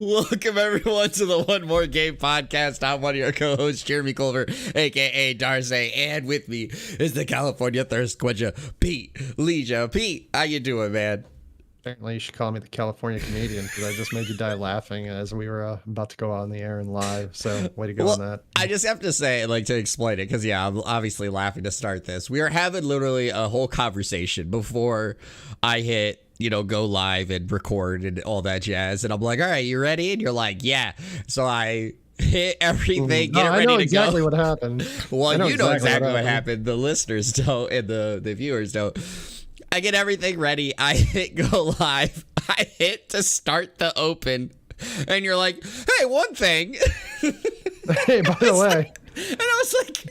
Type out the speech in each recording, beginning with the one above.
Welcome everyone to the One More Game podcast. I'm one of your co-hosts, Jeremy Culver, aka Darce, and with me is the California Thirst Quencher, Pete Leisure. Pete, how you doing, man? Apparently you should call me the California Canadian because I just made you die laughing as we were about to go on the air and live. So way to go on that. I just have to say, like, to explain it, because I'm obviously laughing to start this. We are having literally a whole conversation before I hit go live and record and all that jazz. And I'm like, all right, you ready? And you're like, yeah. So I hit everything, get it ready to go. I know exactly what happened. Well, you know exactly what happened. The listeners don't, and the viewers don't. I get everything ready. I hit go live. I hit to start the open. And you're like, hey, one thing. Hey, by the way. And I was like,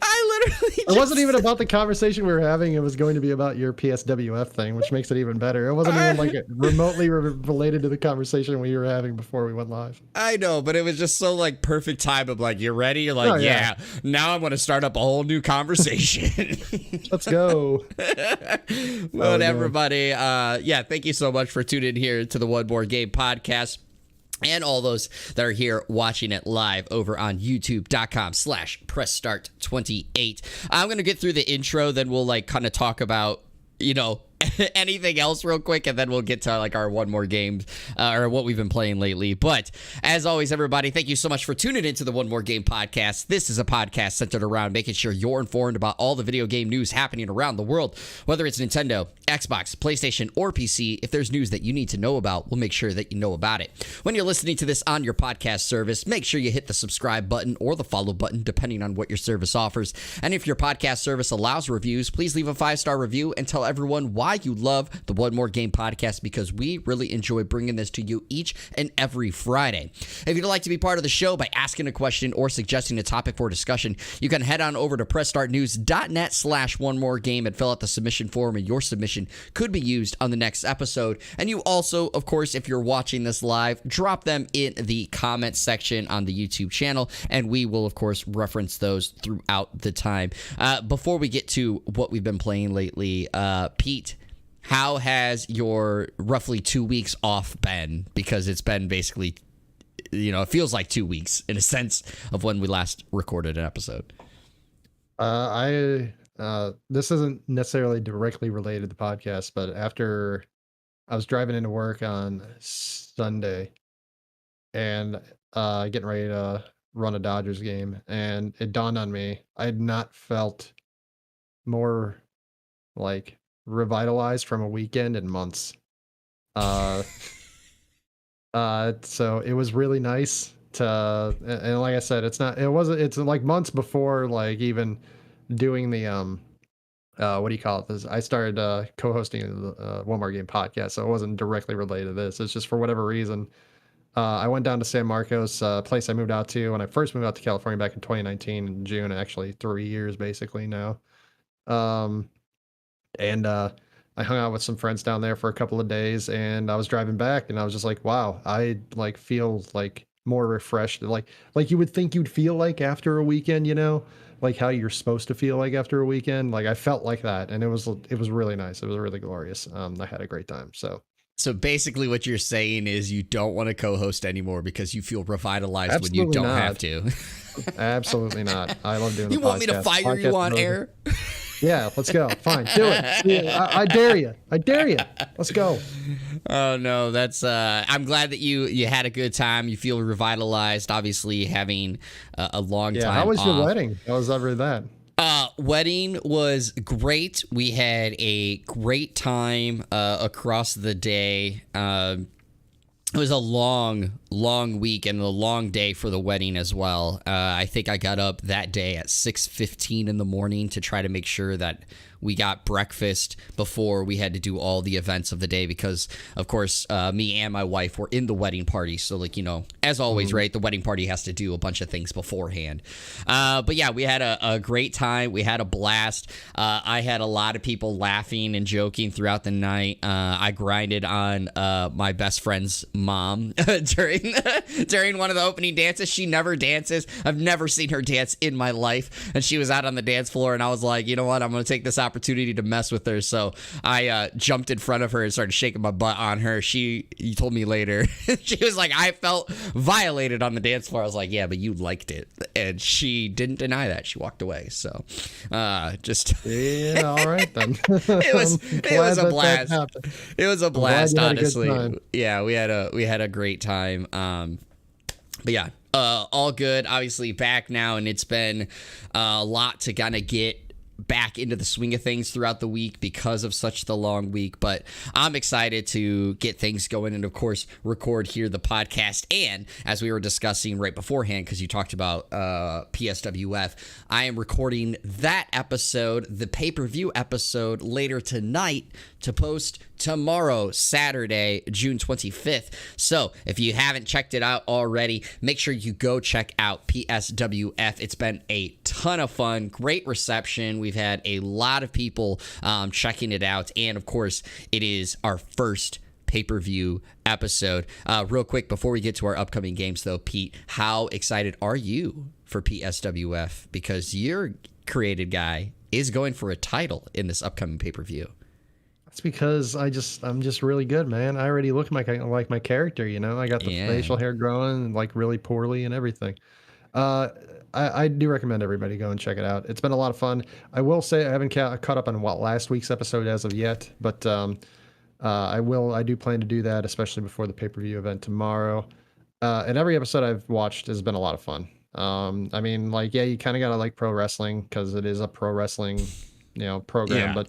I literally It wasn't even about the conversation we were having. It was going to be about your PSWF thing, which makes it even better. It wasn't even like remotely related to the conversation we were having before we went live. I know, but it was just so like perfect time of like, you're ready? You're like, yeah. Now I'm going to start up a whole new conversation. Let's go. Well, everybody, thank you so much for tuning in here to the One More Game podcast. And all those that are here watching it live over on youtube.com/pressstart28. I'm going to get through the intro, then we'll like kind of talk about, anything else real quick, and then we'll get to like our one more game or what we've been playing lately. But as always, everybody, thank you so much for tuning into the One More Game podcast. This is a podcast centered around making sure you're informed about all the video game news happening around the world, whether it's Nintendo, Xbox, PlayStation, or PC. If there's news that you need to know about, we'll make sure that you know about it. When you're listening to this on your podcast service, make sure you hit the subscribe button or the follow button, depending on what your service offers. And if your podcast service allows reviews, please leave a 5-star review and tell everyone why you love the One More Game podcast, because we really enjoy bringing this to you each and every Friday. If you'd like to be part of the show by asking a question or suggesting a topic for discussion, you can head on over to pressstartnews.net/onemore game and fill out the submission form, and your submission could be used on the next episode. And you also, of course, if you're watching this live, drop them in the comments section on the YouTube channel, and we will, of course, reference those throughout the time. Before we get to what we've been playing lately, Pete, how has your roughly 2 weeks off been? Because it's been basically, it feels like 2 weeks in a sense of when we last recorded an episode. This isn't necessarily directly related to the podcast, but after I was driving into work on Sunday and getting ready to run a Dodgers game, and it dawned on me, I had not felt more like revitalized from a weekend in months. So it was really nice to, and like I said, it's like months before like even doing the what do you call it? I started co-hosting the One More Game podcast, so it wasn't directly related to this. It's just for whatever reason, I went down to San Marcos, place I moved out to when I first moved out to California back in 2019 in June, actually 3 years basically now. And I hung out with some friends down there for a couple of days, and I was driving back, and I was just like, wow, I like feel like more refreshed, like you would think you'd feel like after a weekend, like how you're supposed to feel like after a weekend. Like I felt like that, and it was really nice. It was really glorious. I had a great time. So basically what you're saying is you don't want to co-host anymore because you feel revitalized Absolutely when you don't not. have to. Absolutely not. I love doing the podcast. You want me to fire you on air? Yeah, let's go. Fine, do it. Yeah, I dare you. I dare you. Let's go. Oh no, that's. I'm glad that you had a good time. You feel revitalized. Obviously, having a long time. How was off. your wedding? How was ever that? Wedding was great. We had a great time across the day. It was a long week and a long day for the wedding as well. I think I got up that day at 6:15 in the morning to try to make sure that we got breakfast before we had to do all the events of the day because, of course, me and my wife were in the wedding party. So, as always, right, the wedding party has to do a bunch of things beforehand. But, yeah, we had a great time. We had a blast. I had a lot of people laughing and joking throughout the night. I grinded on my best friend's mom during one of the opening dances. She never dances. I've never seen her dance in my life, and she was out on the dance floor, and I was like, you know what, I'm gonna take this opportunity to mess with her. So I jumped in front of her and started shaking my butt on her. She told me later, she was like, I felt violated on the dance floor. I was like, yeah, but you liked it, and she didn't deny that. She walked away. So just yeah, all right then. it was a blast. It was a blast, honestly. Yeah, we had a great time. But yeah, all good. Obviously back now, and it's been a lot to kind of get back into the swing of things throughout the week because of such the long week. But I'm excited to get things going and, of course, record here the podcast. And as we were discussing right beforehand, because you talked about PSWF, I am recording that episode, the pay-per-view episode, later tonight to post tomorrow, Saturday, June 25th. So if you haven't checked it out already, make sure you go check out PSWF. It's been a ton of fun, great reception. We've had a lot of people checking it out. And of course, it is our first pay-per-view episode. Real quick, before we get to our upcoming games though, Pete, how excited are you for PSWF? Because your created guy is going for a title in this upcoming pay-per-view. It's because I'm just really good, man. I already look like my character, you know. I got the facial hair growing like really poorly and everything. I do recommend everybody go and check it out. It's been a lot of fun. I will say I haven't caught up on what last week's episode as of yet, but I do plan to do that, especially before the pay-per-view event tomorrow. And every episode I've watched has been a lot of fun. I mean, like, yeah, you kind of gotta like pro wrestling because it is a pro wrestling, program. But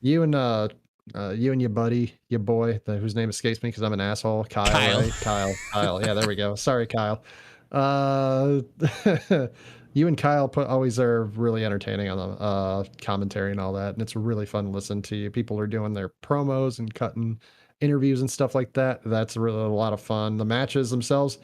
you and your buddy, your boy, whose name escapes me because I'm an asshole, Kyle. Right? Kyle. Yeah, there we go. Sorry, Kyle. You and Kyle always are really entertaining on the commentary and all that, and it's really fun to listen to you. People are doing their promos and cutting interviews and stuff like that. That's really a lot of fun. The matches themselves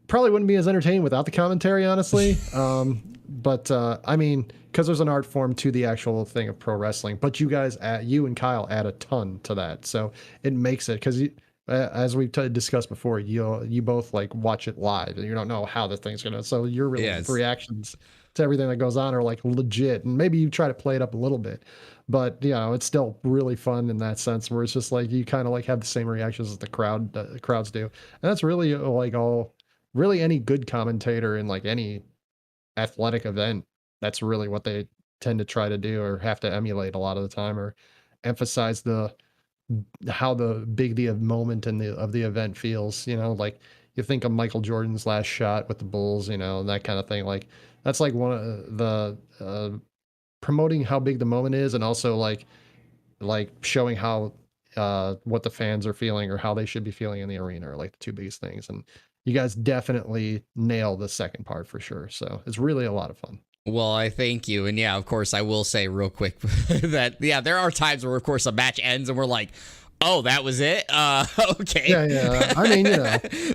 probably wouldn't be as entertaining without the commentary, honestly. But I mean, because there's an art form to the actual thing of pro wrestling, but you and Kyle add a ton to that, so it makes it, because as we've discussed before, you both like watch it live and you don't know how the thing's gonna, so your reactions to everything that goes on are like legit, and maybe you try to play it up a little bit, but it's still really fun in that sense where it's just like you kind of like have the same reactions as the crowds do, and that's really like really any good commentator in like any athletic event, that's really what they tend to try to do or have to emulate a lot of the time, or emphasize how big the moment of the event feels. Like you think of Michael Jordan's last shot with the Bulls, and that kind of thing. Like that's like one of the promoting how big the moment is, and also like showing how what the fans are feeling or how they should be feeling in the arena are like the two biggest things. And you guys definitely nail the second part for sure. So it's really a lot of fun. Well, I thank you. And yeah, of course, I will say real quick that, yeah, there are times where, of course, a match ends and we're like, oh, that was it? Okay. Yeah. I mean,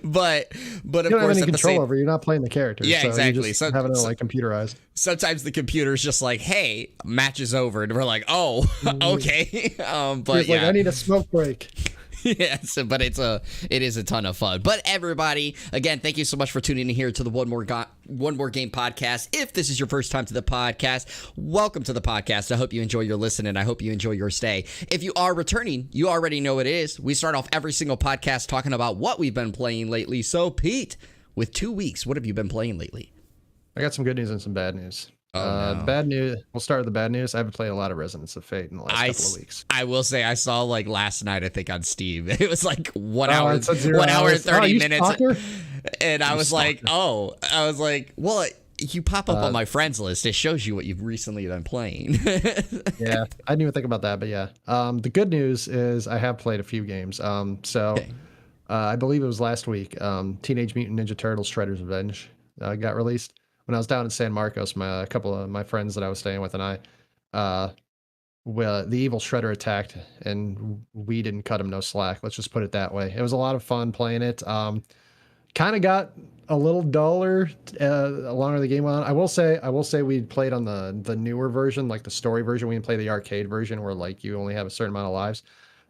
but of you don't course, have any control over it. You're not playing the character. Yeah, so exactly. You're just having it like computerized. Sometimes the computer's just like, hey, match is over. And we're like, oh, okay. But like, I need a smoke break. Yes, but it is a ton of fun. But everybody, again, thank you so much for tuning in here to the One More Game podcast. If this is your first time to the podcast, welcome to the podcast. I hope you enjoy your listen, and I hope you enjoy your stay. If you are returning, you already know what it is. We start off every single podcast talking about what we've been playing lately. So, Pete, with 2 weeks, what have you been playing lately? I got some good news and some bad news. No. Bad news. We'll start with the bad news. I haven't played a lot of Resonance of Fate in the last couple of weeks. I will say I saw like last night, I think on Steam, it was like 1 hour and 30 minutes. Stalker? And I was like, well, you pop up on my friends list. It shows you what you've recently been playing. Yeah, I didn't even think about that, but yeah. The good news is I have played a few games. I believe it was last week. Teenage Mutant Ninja Turtles: Shredder's Revenge got released. When I was down in San Marcos, a couple of my friends that I was staying with and the evil Shredder attacked, and we didn't cut him no slack. Let's just put it that way. It was a lot of fun playing it. Kind of got a little duller longer the game went on. I will say we played on the newer version, like the story version. We didn't play the arcade version where like you only have a certain amount of lives.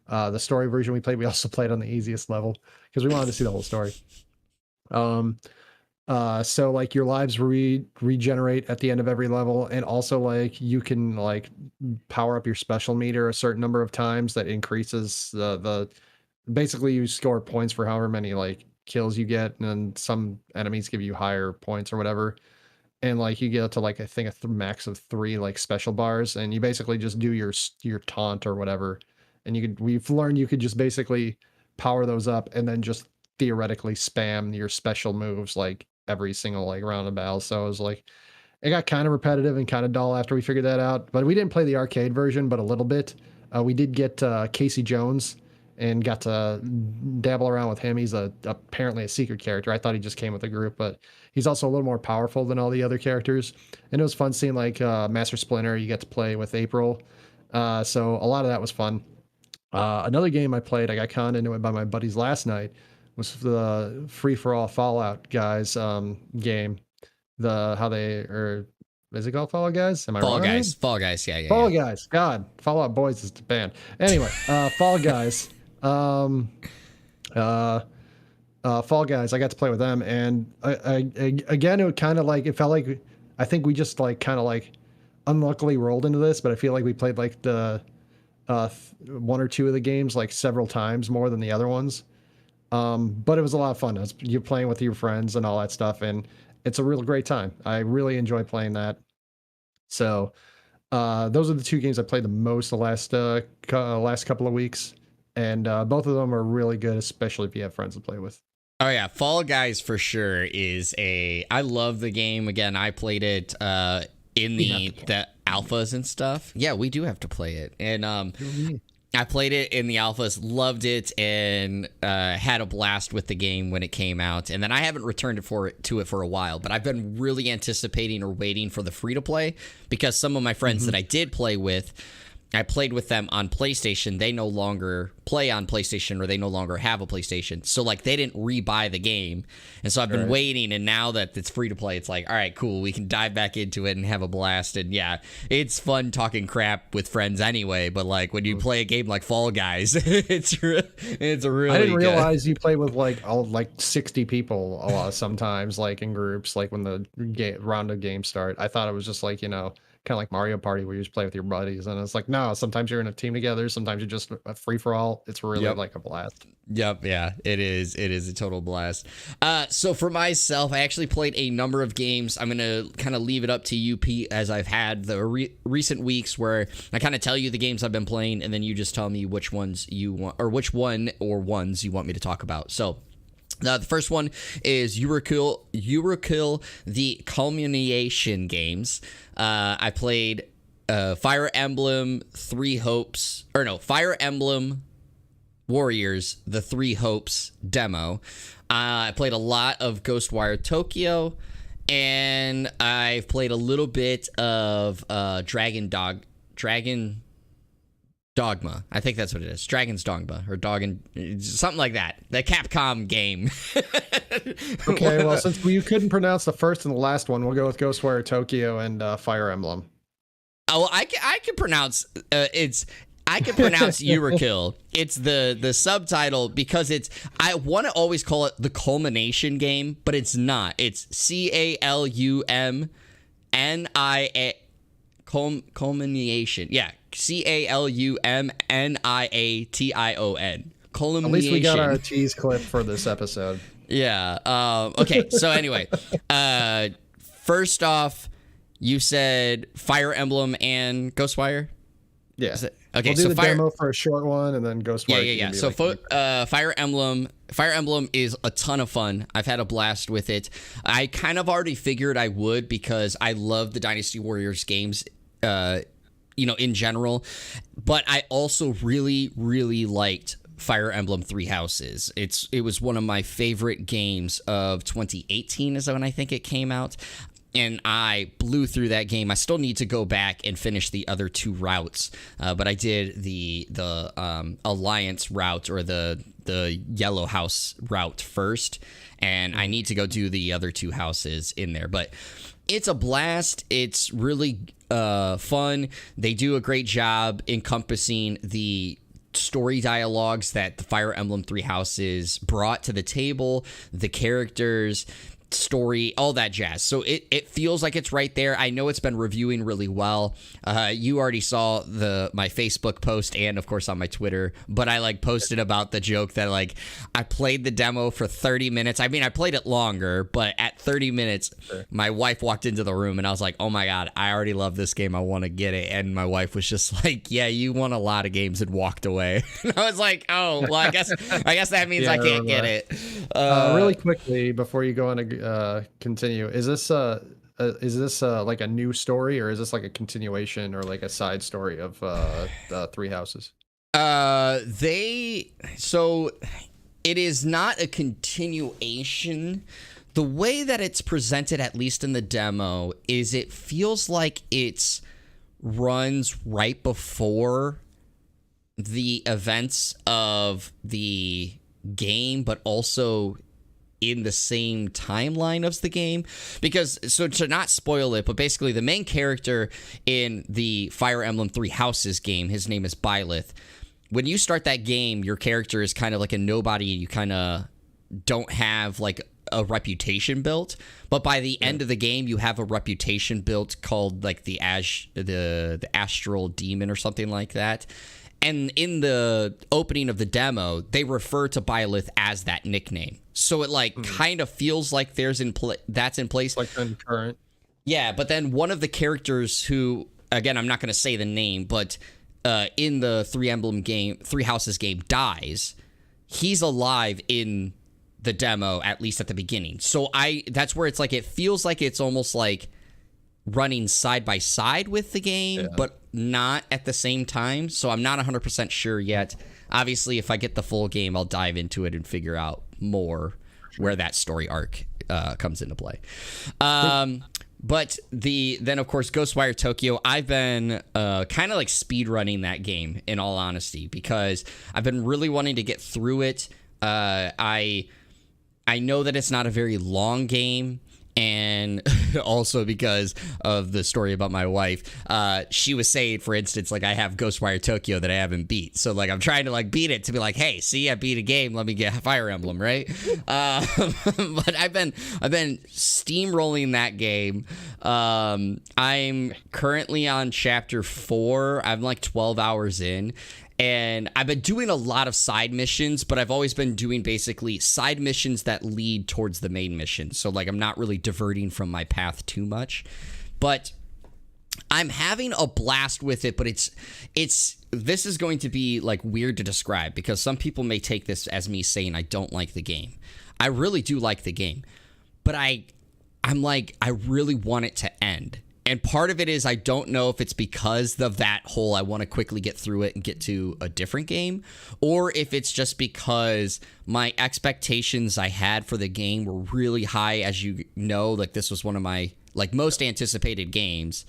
The story version we played, we also played on the easiest level because we wanted to see the whole story. So like your lives regenerate at the end of every level, and also like you can like power up your special meter a certain number of times that increases the basically you score points for however many like kills you get, and then some enemies give you higher points or whatever. And like you get up to like I think max of 3 like special bars, and you basically just do your taunt or whatever, and we've learned you could just basically power those up and then just theoretically spam your special moves like every single like round of battle. So it was like it got kind of repetitive and kind of dull after we figured that out. But we didn't play the arcade version, but a little bit. We did get Casey Jones and got to dabble around with him. He's apparently a secret character. I thought he just came with the group, but he's also a little more powerful than all the other characters. And it was fun seeing like Master Splinter. You get to play with April. So a lot of that was fun. Another game I played, I got conned into it by my buddies last night, was the Free for All Fallout guys game. Is it called Fall Guys? Am I Fall wrong? Guys. Fall Guys. Yeah. Fall Guys. God, Fallout Boys is the band. Anyway, Fall Guys. Fall Guys. I got to play with them, and again, it kind of like it felt like I think we just like kind of like unluckily rolled into this, but I feel like we played like the one or two of the games like several times more than the other ones. But it was a lot of fun. You're playing with your friends and all that stuff, and it's a real great time. I really enjoy playing that. So those are the two games I played the most the last couple of weeks, and both of them are really good, especially if you have friends to play with. Oh yeah, Fall Guys for sure I love the game. Again, I played it in the alphas and stuff. Yeah, we do have to play it, and I played it in the alphas, loved it, and had a blast with the game when it came out. And then I haven't returned to it for a while, but I've been really anticipating or waiting for the free-to-play because some of my friends that I did play with, I played with them on PlayStation. They no longer play on PlayStation, or they no longer have a PlayStation. So, like, they didn't rebuy the game. And so I've been waiting, and now that it's free to play, it's like, all right, cool. We can dive back into it and have a blast. And, yeah, it's fun talking crap with friends anyway. But, like, when you play a game like Fall Guys, it's really I didn't realize you play with, like, 60 people sometimes, like, in groups, like, when the round of games start. I thought it was just, like, kind of like Mario Party where you just play with your buddies, and it's like, no, sometimes you're in a team together, sometimes you're just a free for all. It's really like a blast. Yep, yeah, it is a total blast. So for myself, I actually played a number of games. I'm gonna kind of leave it up to you, Pete, as I've had the recent weeks where I kind of tell you the games I've been playing, and then you just tell me which ones you want, or which one or ones you want me to talk about. So the first one is Eurokill, the Culmination games. I played Fire Emblem Fire Emblem Warriors, the Three Hopes demo. I played a lot of Ghostwire Tokyo, and I've played a little bit of Dragon Dogma. I think that's what it is. Dragon's Dogma, or something like that. The Capcom game. Okay, well, since you couldn't pronounce the first and the last one, we'll go with Ghostwire Tokyo and Fire Emblem. Oh, I can pronounce I can pronounce Eurokill. It's the subtitle because I want to always call it the Culmination game, but it's not. It's CALUMNIA Culmination. Yeah. CALUMNIATION. Culmination. At least we got our tease clip for this episode. Yeah. Okay. So anyway, first off, you said Fire Emblem and Ghostwire. Yeah. Okay. We'll do the demo for a short one, and then Ghostwire. Yeah. So Fire Emblem is a ton of fun. I've had a blast with it. I kind of already figured I would because I love the Dynasty Warriors games. In general, but I also really, really liked Fire Emblem Three Houses. It was one of my favorite games of 2018 is when I think it came out, and I blew through that game. I still need to go back and finish the other two routes, but I did the Alliance route, or the Yellow House route first, and I need to go do the other two houses in there, but it's a blast. It's really fun. They do a great job encompassing the story dialogues that the Fire Emblem Three Houses brought to the table, the characters, story, all that jazz. So it feels like it's right there. I know it's been reviewing really well. You already saw my Facebook post and of course on my Twitter, but I like posted about the joke that like I played the demo for 30 minutes. I mean, I played it longer, but at 30 minutes, my wife walked into the room and I was like, oh my God, I already love this game. I want to get it. And my wife was just like, yeah, you won a lot of games, and walked away. And I was like, oh, well, I guess that means I can't get it. Really quickly before you go on to continue, is this like a new story, or is this like a continuation or like a side story of the Three Houses? So it is not a continuation. The way that it's presented, at least in the demo, is it feels like it's runs right before the events of the game, but also in the same timeline of the game. Because, so to not spoil it, but basically the main character in the Fire Emblem Three Houses game, his name is Byleth. When you start that game, your character is kind of like a nobody, and you kind of don't have like a reputation built. But by the end of the game, you have a reputation built called like the Astral Demon or something like that. And in the opening of the demo, they refer to Byleth as that nickname. So it like kind of feels like that's in place. Like concurrent. Yeah, but then one of the characters who, again, I'm not going to say the name, but in the Three Houses game dies. He's alive in the demo, at least at the beginning. So that's where it's like, it feels like it's almost like running side by side with the game, but not at the same time. So I'm not 100% sure yet. Obviously, if I get the full game, I'll dive into it and figure out more where that story arc comes into play. But then, of course, Ghostwire Tokyo, I've been kind of like speed running that game, in all honesty, because I've been really wanting to get through it. I know that it's not a very long game. And also because of the story about my wife, she was saying, for instance, like I have Ghostwire Tokyo that I haven't beat. So like I'm trying to like beat it to be like, hey, see, I beat a game. Let me get Fire Emblem, right? But I've been steamrolling that game. I'm currently on chapter 4. I'm like 12 hours in. And I've been doing a lot of side missions, but I've always been doing basically side missions that lead towards the main mission. So like I'm not really diverting from my path too much. But I'm having a blast with it, but this is going to be like weird to describe, because some people may take this as me saying I don't like the game. I really do like the game. But I'm like, I really want it to end. And part of it is I don't know if it's because of that whole I want to quickly get through it and get to a different game, or if it's just because my expectations I had for the game were really high. As you know, like this was one of my like most anticipated games,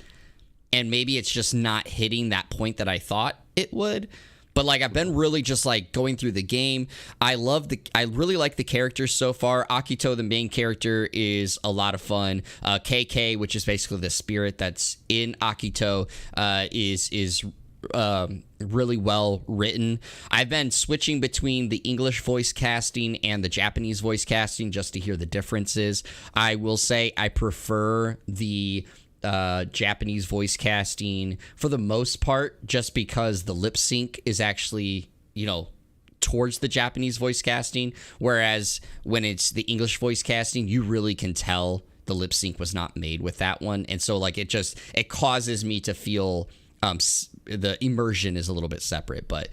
and maybe it's just not hitting that point that I thought it would. But like I've been really just like going through the game. I really like the characters so far. Akito, the main character, is a lot of fun. KK, which is basically the spirit that's in Akito, is really well written. I've been switching between the English voice casting and the Japanese voice casting just to hear the differences. I will say I prefer the Japanese voice casting for the most part, just because the lip sync is actually, towards the Japanese voice casting, whereas when it's the English voice casting, you really can tell the lip sync was not made with that one. And so like it causes me to feel the immersion is a little bit separate. But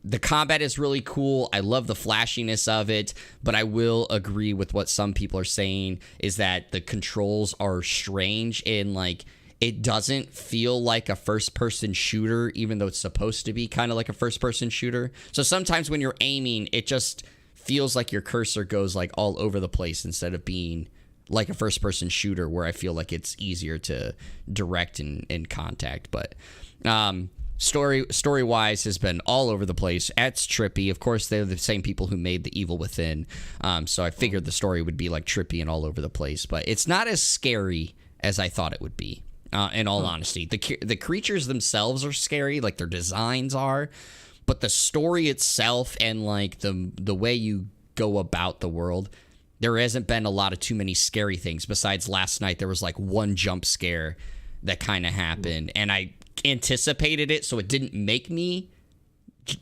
the combat is really cool. I love the flashiness of it, but I will agree with what some people are saying, is that the controls are strange, and like it doesn't feel like a first-person shooter, even though it's supposed to be kind of like a first-person shooter. So sometimes when you're aiming, it just feels like your cursor goes like all over the place instead of being like a first-person shooter where I feel like it's easier to direct and contact. But story-wise has been all over the place. It's trippy. Of course, they're the same people who made The Evil Within, so I figured the story would be like trippy and all over the place. But it's not as scary as I thought it would be, in all honesty. The creatures themselves are scary, like their designs are, but the story itself and like the way you go about the world, there hasn't been a lot of too many scary things. Besides last night, there was like one jump scare that kind of happened, and I anticipated it, so it didn't make me,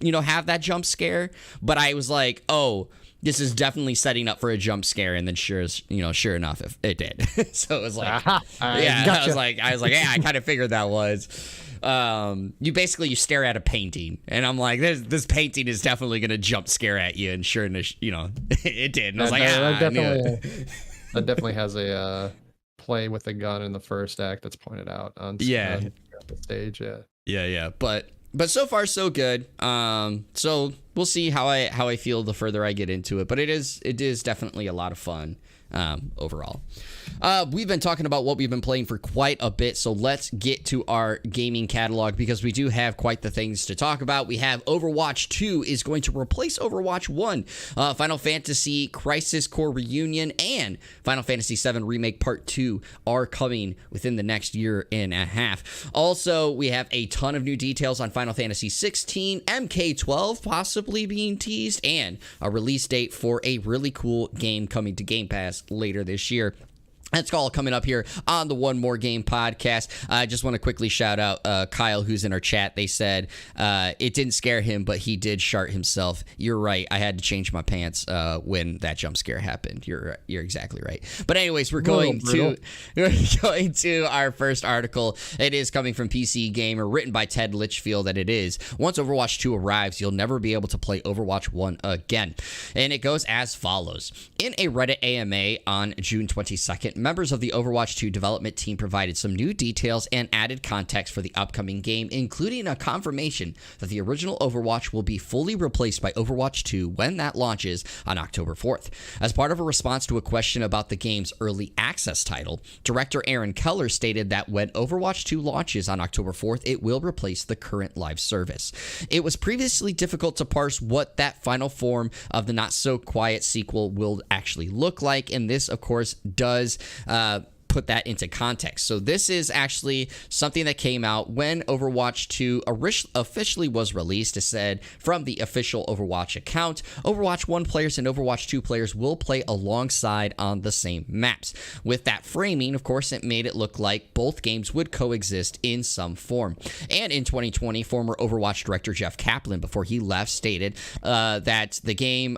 have that jump scare. But I was like, oh, this is definitely setting up for a jump scare, and then sure enough, it did. So it was like, Gotcha. I was like, yeah, I kind of figured that was. You stare at a painting, and I'm like, this painting is definitely gonna jump scare at you, and sure enough, it did. And I was like, that definitely has a play with a gun in the first act that's pointed out on the stage. Yeah. But so far so good. So we'll see how I feel the further I get into it. But it is definitely a lot of fun overall. We've been talking about what we've been playing for quite a bit, so let's get to our gaming catalog because we do have quite the things to talk about. We have Overwatch 2 is going to replace Overwatch 1. Final Fantasy Crisis Core Reunion and Final Fantasy VII Remake Part 2 are coming within the next year and a half. Also, we have a ton of new details on Final Fantasy 16, MK12 possibly being teased, and a release date for a really cool game coming to Game Pass later this year. That's all coming up here on the One More Game podcast. I just want to quickly shout out Kyle, who's in our chat. They said it didn't scare him, but he did shart himself. You're right. I had to change my pants when that jump scare happened. You're exactly right. But anyways, we're going to our first article. It is coming from PC Gamer, written by Ted Litchfield, and it is, once Overwatch 2 arrives, you'll never be able to play Overwatch 1 again. And it goes as follows. In a Reddit AMA on June 22nd, members of the Overwatch 2 development team provided some new details and added context for the upcoming game, including a confirmation that the original Overwatch will be fully replaced by Overwatch 2 when that launches on October 4th. As part of a response to a question about the game's early access title, director Aaron Keller stated that when Overwatch 2 launches on October 4th, it will replace the current live service. It was previously difficult to parse what that final form of the not-so-quiet sequel will actually look like, and this, of course, does put that into context. So this is actually something that came out when Overwatch 2 officially was released. It said from the official Overwatch account, Overwatch 1 players and Overwatch 2 players will play alongside on the same maps. With that framing, of course, it made it look like both games would coexist in some form. And in 2020, former Overwatch director Jeff Kaplan, before he left, stated that the game...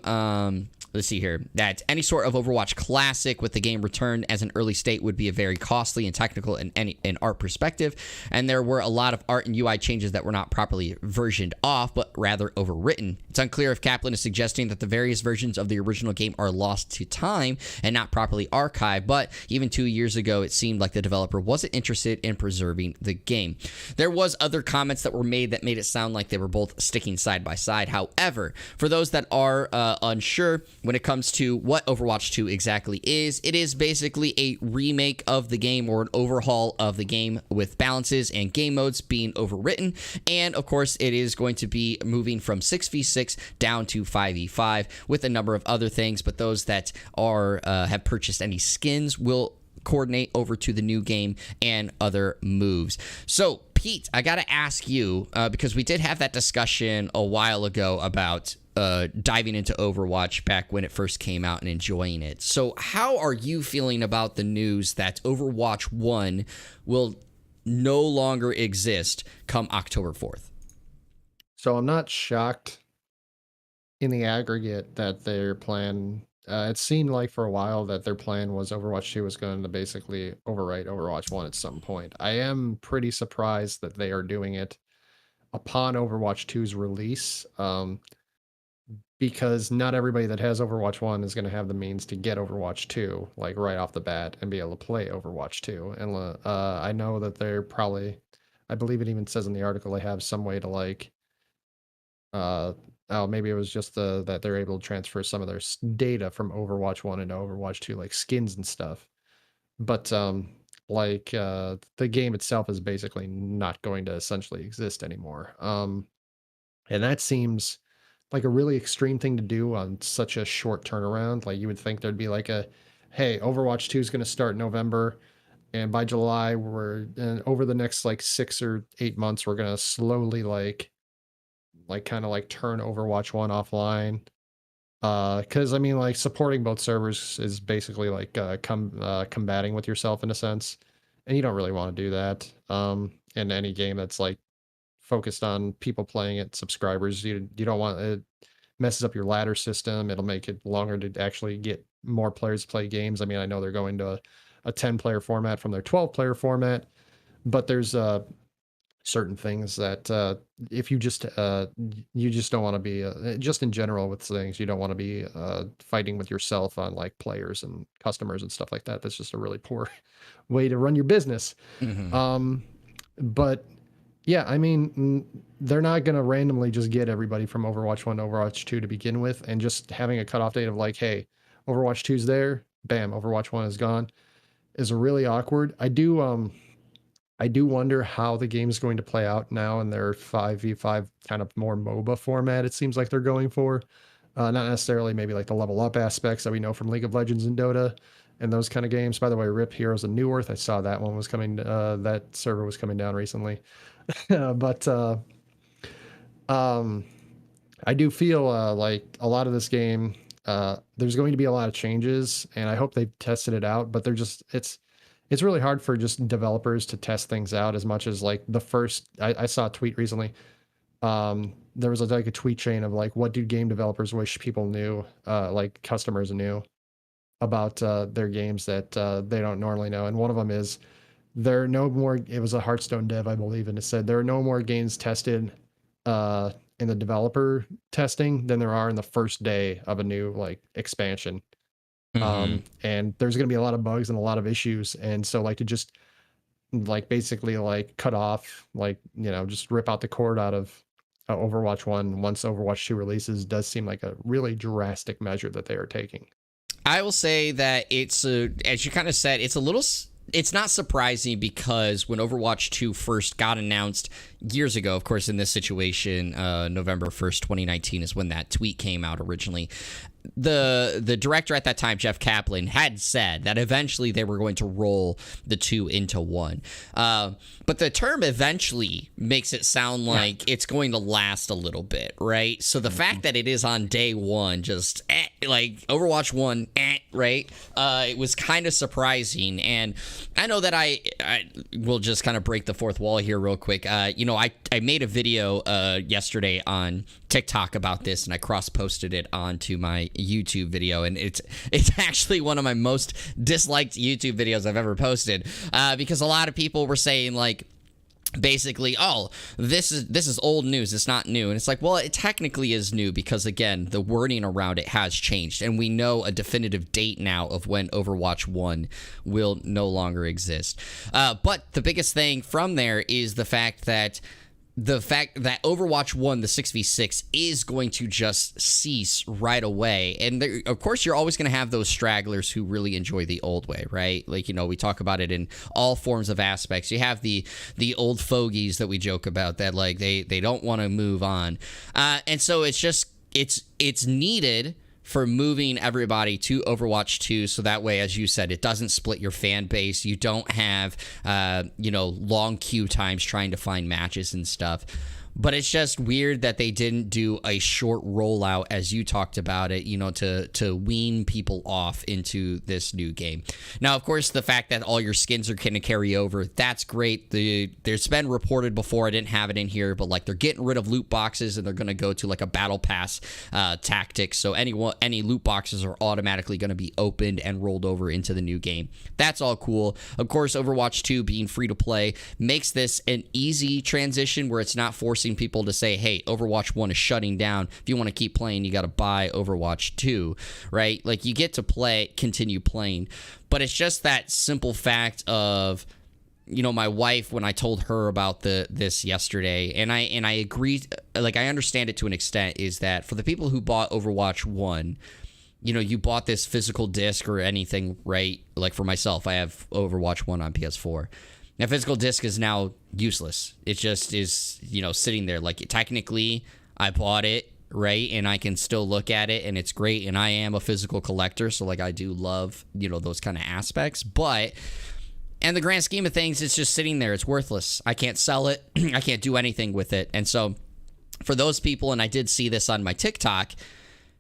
let's see here, that any sort of Overwatch classic with the game returned as an early state would be a very costly and technical and art perspective, and there were a lot of art and UI changes that were not properly versioned off, but rather overwritten. It's unclear if Kaplan is suggesting that the various versions of the original game are lost to time and not properly archived, but even 2 years ago, it seemed like the developer wasn't interested in preserving the game. There was other comments that were made that made it sound like they were both sticking side by side. However, for those that are unsure, when it comes to what Overwatch 2 exactly is, it is basically a remake of the game or an overhaul of the game with balances and game modes being overwritten. And of course, it is going to be moving from 6v6 down to 5v5 with a number of other things. But those that are have purchased any skins will coordinate over to the new game and other moves. So Pete, I got to ask you, because we did have that discussion a while ago about diving into Overwatch back when it first came out and enjoying it. So how are you feeling about the news that Overwatch 1 will no longer exist come October 4th? So I'm not shocked in the aggregate that their plan, it seemed like for a while that their plan was Overwatch 2 was going to basically overwrite Overwatch 1 at some point. I am pretty surprised that they are doing it upon Overwatch 2's release. Because not everybody that has Overwatch 1 is going to have the means to get Overwatch 2, like right off the bat, and be able to play Overwatch 2. And I know that they're probably, I believe it even says in the article, they have some way to like, maybe it was just that they're able to transfer some of their data from Overwatch 1 into Overwatch 2, like skins and stuff. But the game itself is basically not going to essentially exist anymore. And that seems like a really extreme thing to do on such a short turnaround. Like you would think there'd be like hey, Overwatch 2 is going to start in November, and by July over the next like 6 or 8 months, we're going to slowly like like kind of like turn Overwatch 1 offline. Because I mean, like supporting both servers is basically like combating with yourself in a sense, and you don't really want to do that. In any game that's like focused on people playing it, subscribers, you don't want it messes up your ladder system. It'll make it longer to actually get more players to play games. I mean, I know they're going to a 10-player format from their 12-player format, but there's certain things that if you just don't want to be just in general with things, you don't want to be fighting with yourself on like players and customers and stuff like that. That's just a really poor way to run your business. But yeah, I mean, they're not going to randomly just get everybody from Overwatch 1 to Overwatch 2 to begin with, and just having a cutoff date of like, hey, Overwatch 2's there, bam, Overwatch 1 is gone, is really awkward. I do wonder how the game's going to play out now in their 5v5 kind of more MOBA format it seems like they're going for. Not necessarily maybe like the level up aspects that we know from League of Legends and Dota and those kind of games. By the way, RIP Heroes of New Earth, I saw that one was coming, that server was coming down recently. But I do feel like a lot of this game, there's going to be a lot of changes, and I hope they've tested it out, but they're just, it's really hard for just developers to test things out as much as like the first, I saw a tweet recently. There was like a tweet chain of like, what do game developers wish people knew, like customers knew about their games that they don't normally know. And one of them is there are no more, it was a Hearthstone dev, I believe, and it said there are no more games tested in the developer testing than there are in the first day of a new like expansion. And there's going to be a lot of bugs and a lot of issues. And so like to just like basically like cut off, like, you know, just rip out the cord out of Overwatch 1 once Overwatch 2 releases does seem like a really drastic measure that they are taking. I will say that it's, as you kind of said, it's a little, it's not surprising because when Overwatch 2 first got announced years ago, of course, in this situation, November 1st, 2019 is when that tweet came out originally. The director at that time, Jeff Kaplan, had said that eventually they were going to roll the two into one. But the term eventually makes it sound like it's going to last a little bit, right? So the fact that it is on day one, just like Overwatch 1, right? It was kind of surprising. And I know that I will just kind of break the fourth wall here real quick. You know, I made a video yesterday on TikTok about this, and I cross-posted it onto my YouTube video, and it's actually one of my most disliked YouTube videos I've ever posted, because a lot of people were saying like, basically, oh, this is old news, it's not new. And it's like, well, it technically is new because, again, the wording around it has changed, and we know a definitive date now of when Overwatch 1 will no longer exist. But the biggest thing from there is the fact that Overwatch 1, the 6v6, is going to just cease right away. And there, of course, you're always going to have those stragglers who really enjoy the old way, right? Like, you know, we talk about it in all forms of aspects. You have the old fogies that we joke about that, like, they don't want to move on. And so it's just, it's needed for moving everybody to Overwatch 2, so that way, as you said, it doesn't split your fan base. You don't have, you know, long queue times trying to find matches and stuff. But it's just weird that they didn't do a short rollout, as you talked about it, you know, to wean people off into this new game. Now, of course, the fact that all your skins are going to carry over, that's great. There's been reported before, I didn't have it in here, but like they're getting rid of loot boxes and they're going to go to like a battle pass tactic. So any loot boxes are automatically going to be opened and rolled over into the new game. That's all cool. Of course, Overwatch 2 being free to play makes this an easy transition where it's not forcing people to say, hey, Overwatch 1 is shutting down. If you want to keep playing, you got to buy Overwatch 2, right? Like, you get to continue playing. But it's just that simple fact of, you know, my wife, when I told her about this yesterday, and I agree, like, I understand it to an extent, is that for the people who bought Overwatch 1, you know, you bought this physical disc or anything, right? Like, for myself, I have Overwatch 1 on PS4. That physical disc is now useless. It just is, you know, sitting there. Like, technically, I bought it, right? And I can still look at it, and it's great. And I am a physical collector, so, like, I do love, you know, those kind of aspects. But in the grand scheme of things, it's just sitting there. It's worthless. I can't sell it. I can't do anything with it. And so for those people, and I did see this on my TikTok,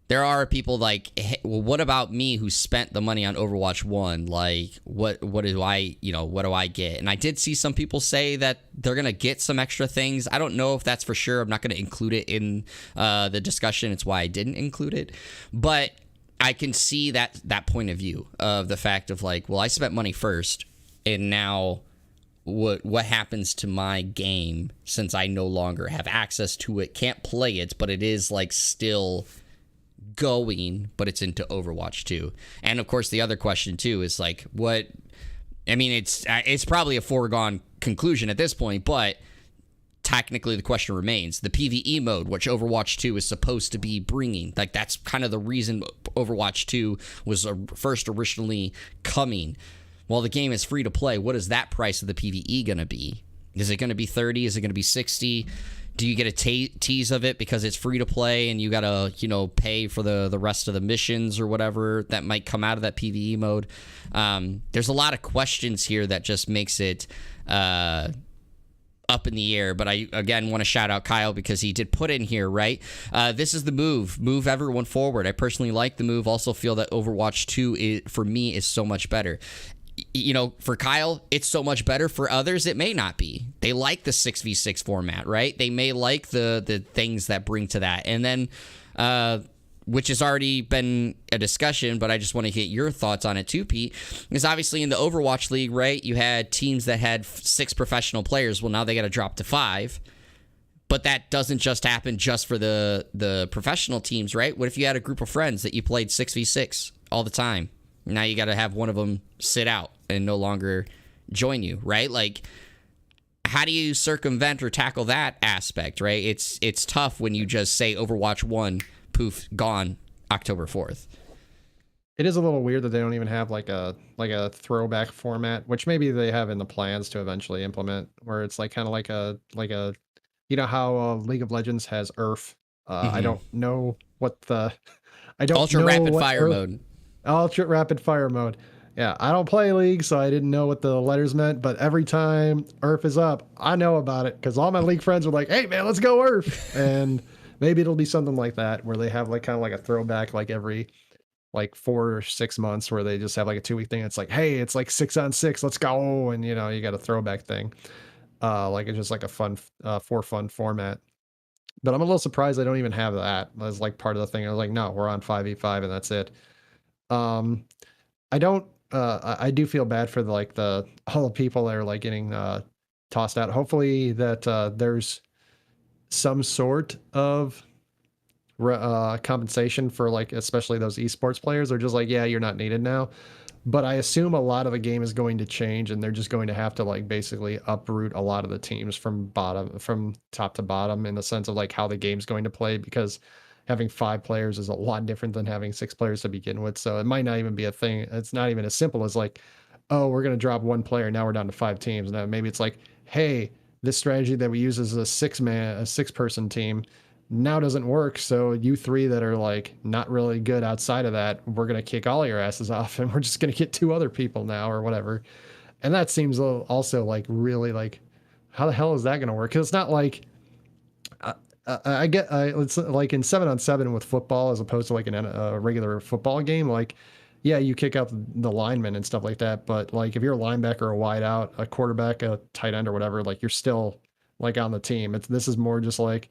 there are people like, hey, well, what about me who spent the money on Overwatch 1? Like, what do I get? And I did see some people say that they're going to get some extra things. I don't know if that's for sure. I'm not going to include it in the discussion. It's why I didn't include it. But I can see that point of view of the fact of like, well, I spent money first, and now what happens to my game since I no longer have access to it, can't play it, but it is like still going, but it's into Overwatch 2. And of course the other question too is like, what, I mean, it's probably a foregone conclusion at this point, but technically the question remains, the PvE mode, which Overwatch 2 is supposed to be bringing, like that's kind of the reason Overwatch 2 was first originally coming. Well, the game is free to play. What is that price of the PvE going to be? Is it going to be 30? Is it going to be 60? Do you get a tease of it because it's free to play and you got to, pay for the rest of the missions or whatever that might come out of that PvE mode? There's a lot of questions here that just makes it up in the air. But I, again, want to shout out Kyle because he did put in here, right? This is the move. Move everyone forward. I personally like the move. Also feel that Overwatch 2, for me, is so much better. For Kyle, it's so much better. For others, it may not be. They like the 6v6 format, right? They may like the things that bring to that. And then, which has already been a discussion, but I just want to get your thoughts on it too, Pete, is obviously in the Overwatch League, right? You had teams that had 6 professional players. Well, now they got to drop to 5. But that doesn't just happen just for the professional teams, right? What if you had a group of friends that you played 6v6 all the time? Now you got to have one of them sit out and no longer join you, right? Like, how do you circumvent or tackle that aspect, right? It's tough when you just say Overwatch 1, poof, gone October 4th. It is a little weird that they don't even have like a throwback format, which maybe they have in the plans to eventually implement, where it's like kind of like a how League of Legends has Earth. I don't know what the ultra rapid fire mode. Ultra rapid fire mode. Yeah, I don't play League, so I didn't know what the letters meant, but every time Earth is up, I know about it because all my League friends were like, hey man, let's go Earth. And maybe it'll be something like that where they have like kind of like a throwback like every like 4 or 6 months where they just have like a 2-week thing. It's like, hey, it's like 6-on-6, let's go. And you got a throwback thing. Like it's just like a fun, for fun format. But I'm a little surprised they don't even have that as like part of the thing. I was like, no, we're on 5v5 and that's it. I don't, I do feel bad for all the people that are like getting tossed out. Hopefully that there's some sort of compensation for like, especially those esports players. They're just like, yeah, you're not needed now. But I assume a lot of the game is going to change and they're just going to have to like basically uproot a lot of the teams from top to bottom in the sense of like how the game's going to play, because having 5 players is a lot different than having 6 players to begin with. So it might not even be a thing. It's not even as simple as like, oh, we're going to drop 1 player. Now we're down to 5 teams. Now maybe it's like, hey, this strategy that we use as a 6-person team now doesn't work. So you 3 that are like not really good outside of that, we're going to kick all your asses off and we're just going to get 2 other people now or whatever. And that seems also like really like, how the hell is that going to work? Because it's not like, it's like in 7-on-7 with football as opposed to like a regular football game. Like, yeah, you kick out the linemen and stuff like that. But like if you're a linebacker, a wideout, a quarterback, a tight end or whatever, like you're still like on the team. This is more just like,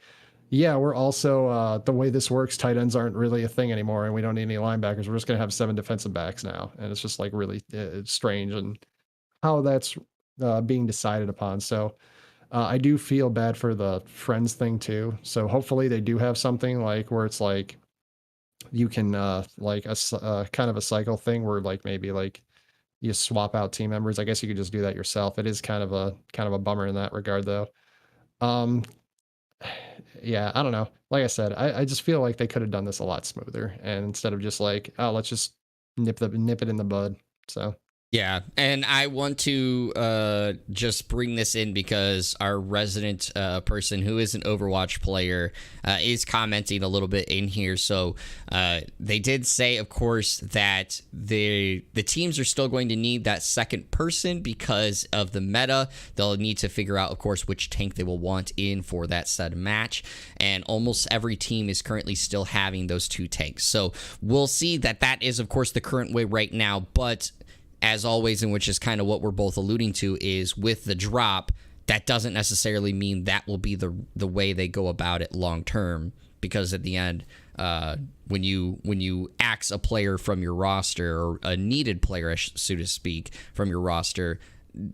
yeah, we're also, the way this works, tight ends aren't really a thing anymore and we don't need any linebackers. We're just going to have 7 defensive backs now. And it's just like really strange and how that's being decided upon. So I do feel bad for the friends thing too. So hopefully they do have something like where it's like you can like a kind of a cycle thing where like maybe like you swap out team members. I guess you could just do that yourself. It is kind of a bummer in that regard though. Yeah, I don't know. Like I said, I just feel like they could have done this a lot smoother, and instead of just like, oh, let's just nip it in the bud. So Yeah, and I want to just bring this in because our resident person who is an Overwatch player is commenting a little bit in here. So they did say, of course, that the teams are still going to need that second person because of the meta. They'll need to figure out, of course, which tank they will want in for that said match. And almost every team is currently still having those two tanks. So we'll see that is, of course, the current way right now, but as always, and which is kind of what we're both alluding to, is with the drop, that doesn't necessarily mean that will be the way they go about it long term. Because at the end, when you axe a player from your roster, or a needed player, so to speak, from your roster,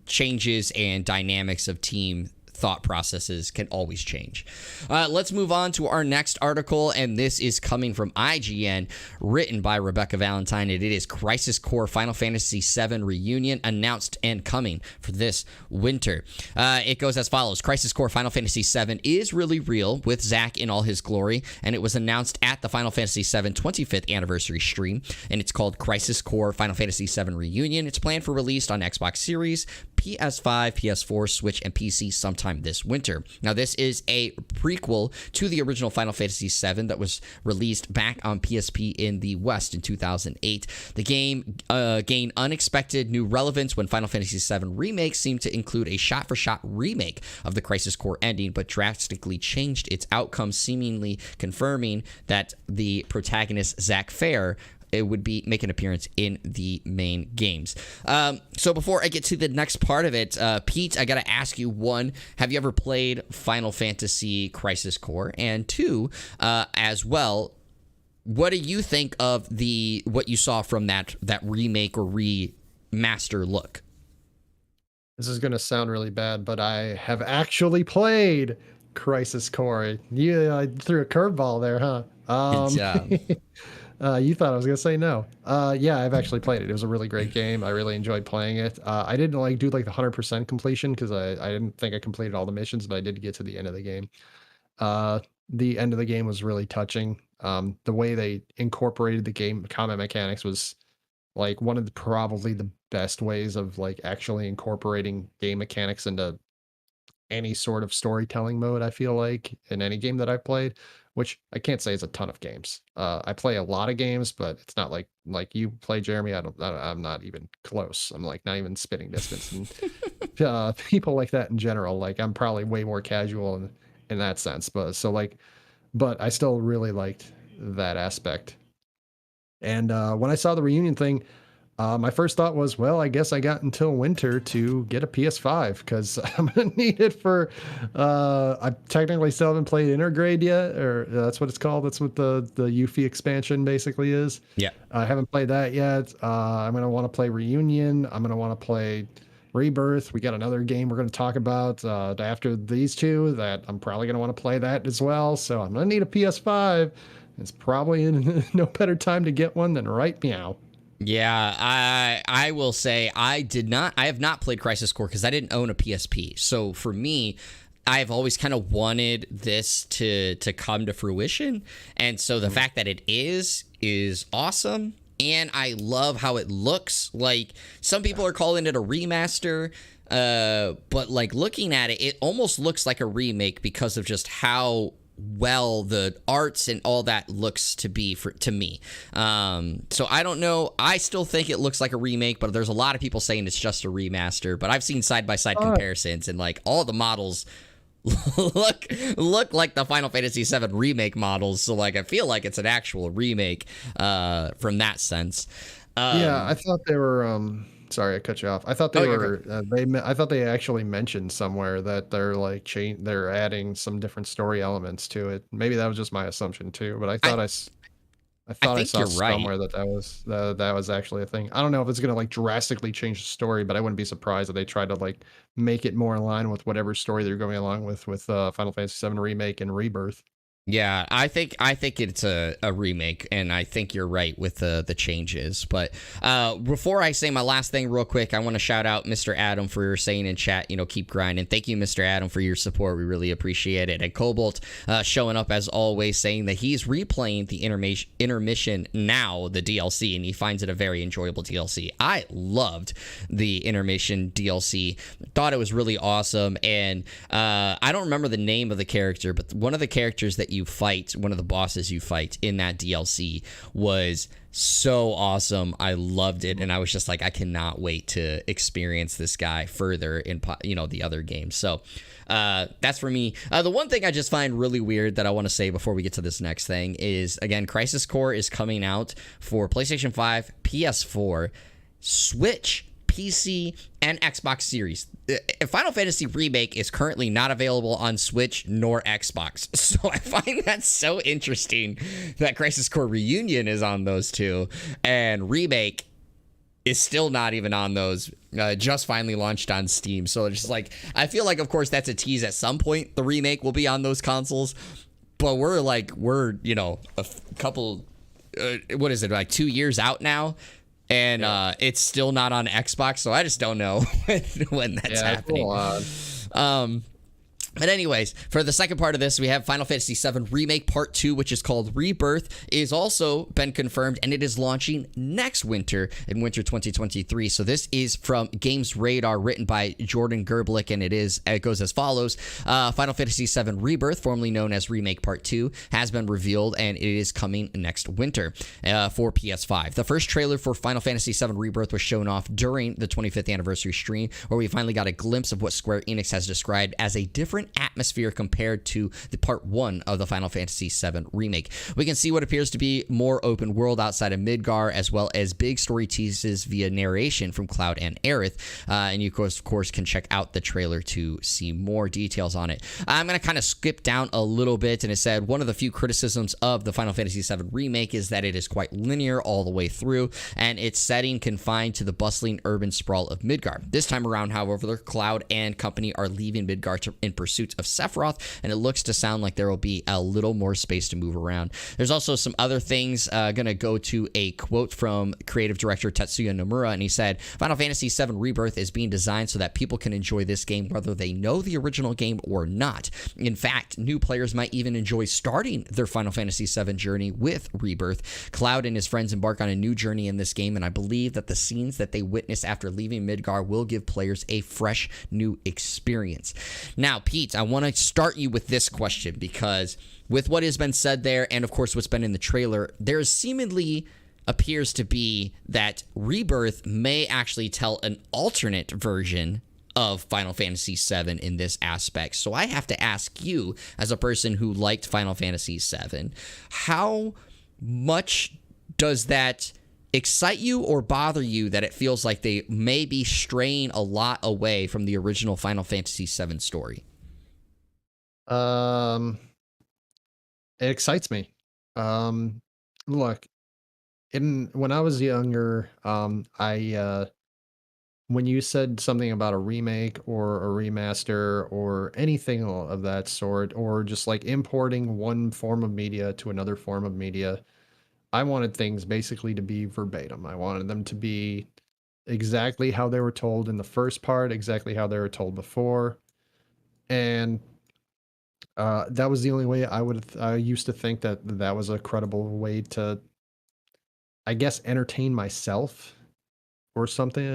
changes and dynamics of team thought processes can always change. Let's move on to our next article, and this is coming from IGN, written by Rebecca Valentine, and it is Crisis Core Final Fantasy VII Reunion announced and coming for this winter. It goes as follows. Crisis Core Final Fantasy VII is really real with Zack in all his glory, and it was announced at the Final Fantasy VII 25th anniversary stream, and it's called Crisis Core Final Fantasy VII Reunion. It's planned for release on Xbox Series, PS5, PS4, Switch, and PC sometime this winter. Now, this is a prequel to the original Final Fantasy VII that was released back on PSP in the West in 2008. The game gained unexpected new relevance when Final Fantasy VII Remake seemed to include a shot-for-shot remake of the Crisis Core ending, but drastically changed its outcome, seemingly confirming that the protagonist, Zack Fair, it would be make an appearance in the main games. So before I get to the next part of it, Pete, I got to ask you, one, have you ever played Final Fantasy Crisis Core? And two, as well, what do you think of what you saw from that remake or remaster look? This is going to sound really bad, but I have actually played Crisis Core. Yeah, I threw a curveball there, huh? Good job. You thought I was gonna say no. Yeah, I've actually played it. It was a really great game. I really enjoyed playing it. I didn't do the 100% completion because I didn't think I completed all the missions, but I did get to the end of the game. The end of the game was really touching. The way they incorporated the game combat mechanics was one of probably the best ways of actually incorporating game mechanics into any sort of storytelling mode. I feel like in any game that I've played, which I can't say is a ton of games. I play a lot of games, but it's not like you play, Jeremy. I'm not even close. I'm not even spitting distance. And people like that in general, I'm probably way more casual in that sense. But I still really liked that aspect. And when I saw the reunion thing, my first thought was, well, I guess I got until winter to get a PS5 because I'm gonna need it for. I technically still haven't played Intergrade yet, or that's what it's called. That's what the Yuffie expansion basically is. Yeah. I haven't played that yet. I'm gonna want to play Reunion. I'm gonna want to play Rebirth. We got another game we're gonna talk about after these two that I'm probably gonna want to play that as well. So I'm gonna need a PS5. It's probably no better time to get one than right meow. Yeah, I will say I have not played Crisis Core because I didn't own a PSP. So for me, I've always kind of wanted this to come to fruition. And so the fact that it is awesome. And I love how it looks. Like, some people are calling it a remaster. But looking at it, it almost looks like a remake because of just how well the arts and all that looks to me. So I don't know. I still think it looks like a remake, but there's a lot of people saying it's just a remaster. But I've seen side-by-side comparisons, and all the models look like the Final Fantasy VII remake models. So I feel like it's an actual remake from that sense. Yeah, I thought they were. Sorry, I cut you off. I thought they were. I thought they actually mentioned somewhere that they're they're adding some different story elements to it. Maybe that was just my assumption too. But I thought I saw somewhere that that was actually a thing. I don't know if it's gonna drastically change the story, but I wouldn't be surprised if they tried to make it more in line with whatever story they're going along with Final Fantasy VII Remake and Rebirth. Yeah, I think it's a remake, and I think you're right with the changes. But before I say my last thing, real quick, I want to shout out Mr. Adam for saying in chat, keep grinding. Thank you, Mr. Adam, for your support. We really appreciate it. And Cobalt showing up as always, saying that he's replaying the intermission now, the DLC, and he finds it a very enjoyable DLC. I loved the intermission DLC. Thought it was really awesome, and I don't remember the name of the character, but one of the characters that you fight, one of the bosses you fight in that DLC was so awesome. I loved it, and I was just like, I cannot wait to experience this guy further in the other games. So that's for me. The one thing I just find really weird that I want to say before we get to this next thing is, again, Crisis Core is coming out for PlayStation 5, PS4, Switch, PC, and Xbox Series. Final Fantasy Remake is currently not available on Switch nor Xbox. So I find that so interesting that Crisis Core Reunion is on those two, and Remake is still not even on those. Just finally launched on Steam. So it's just like, I feel like, of course, that's a tease. At some point, the Remake will be on those consoles. But we're a couple, what is it, like 2 years out now? And it's still not on Xbox, so I just don't know when that's happening. But anyways, for the second part of this, we have Final Fantasy VII Remake Part 2, which is called Rebirth, is also been confirmed, and it is launching next winter, in winter 2023. So this is from Games Radar, written by Jordan Gerblick, and it goes as follows. Final Fantasy VII Rebirth, formerly known as Remake Part 2, has been revealed, and it is coming next winter for PS5. The first trailer for Final Fantasy VII Rebirth was shown off during the 25th anniversary stream, where we finally got a glimpse of what Square Enix has described as a different atmosphere compared to the part 1 of the Final Fantasy VII Remake. We can see what appears to be more open world outside of Midgar, as well as big story teases via narration from Cloud and Aerith, and you of course can check out the trailer to see more details on it. I'm going to kind of skip down a little bit, and it said one of the few criticisms of the Final Fantasy VII Remake is that it is quite linear all the way through, and its setting confined to the bustling urban sprawl of Midgar. This time around, however, Cloud and company are leaving Midgar in pursuit of Sephiroth, and it looks to sound like there will be a little more space to move around. There's also some other things. Going to go to a quote from creative director Tetsuya Nomura, and he said, Final Fantasy VII Rebirth is being designed so that people can enjoy this game whether they know the original game or not. In fact, new players might even enjoy starting their Final Fantasy VII journey with Rebirth. Cloud and his friends embark on a new journey in this game, and I believe that the scenes that they witness after leaving Midgar will give players a fresh new experience. Now, Pete, I want to start you with this question, because with what has been said there, and of course what's been in the trailer, there seemingly appears to be that Rebirth may actually tell an alternate version of Final Fantasy VII in this aspect. So I have to ask you, as a person who liked Final Fantasy VII, how much does that excite you or bother you that it feels like they may be straying a lot away from the original Final Fantasy VII story? It excites me. Look, when I was younger, I when you said something about a remake or a remaster or anything of that sort, or just like importing one form of media to another form of media, I wanted things basically to be verbatim. I wanted them to be exactly how they were told in the first part, exactly how they were told before, and that was the only way I used to think that that was a credible way to, I guess, entertain myself or something.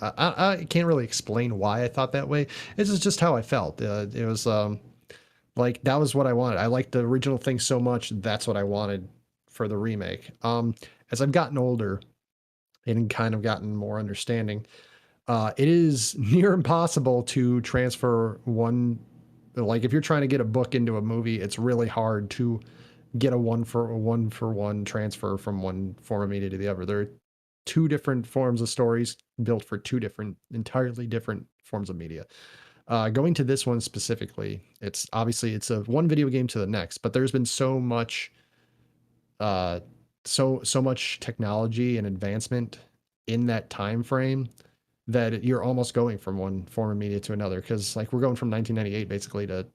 I can't really explain why I thought that way. This is just how I felt. It was like that was what I wanted. I liked the original thing so much. That's what I wanted for the remake. As I've gotten older and kind of gotten more understanding, it is near impossible to transfer one. Like if you're trying to get a book into a movie, it's really hard to get a one for one transfer from one form of media to the other. There are two different forms of stories built for two entirely different forms of media. Going to this one specifically, it's obviously a one video game to the next, but there's been so much, so much technology and advancement in that time frame that you're almost going from one form of media to another, because like we're going from 1998 basically to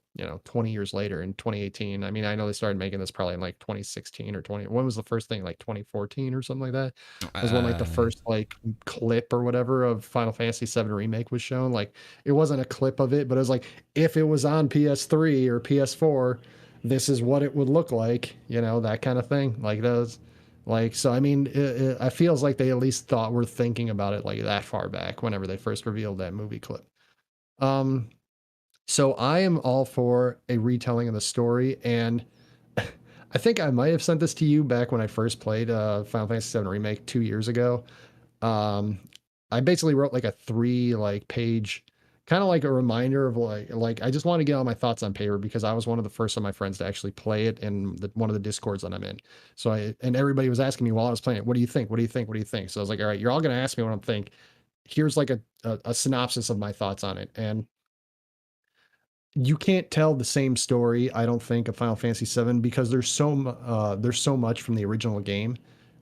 20 years later in 2018. I mean, I know they started making this probably in like 2016 or 20. When was the first thing? Like 2014 or something like that was when like the Uh, first like clip or whatever of Final Fantasy 7 remake was shown. Like it wasn't a clip of it, but it was like if it was on PS3 or PS4, this is what it would look like, that kind of thing. Like those. Like, so, I mean, it feels like they at least thought we're thinking about it like that far back whenever they first revealed that movie clip. Um, so I am all for a retelling of the story, and I think I might have sent this to you back when I first played Final Fantasy VII Remake 2 years ago. Um, I basically wrote like a three like page, kind of like a reminder of like I just want to get all my thoughts on paper because I was one of the first of my friends to actually play it in one of the discords that I'm in. So and everybody was asking me while I was playing it, what do you think? What do you think? What do you think? So I was like, all right, you're all gonna ask me what I'm think. Here's like a synopsis of my thoughts on it. And you can't tell the same story, I don't think, of Final Fantasy VII because there's so much from the original game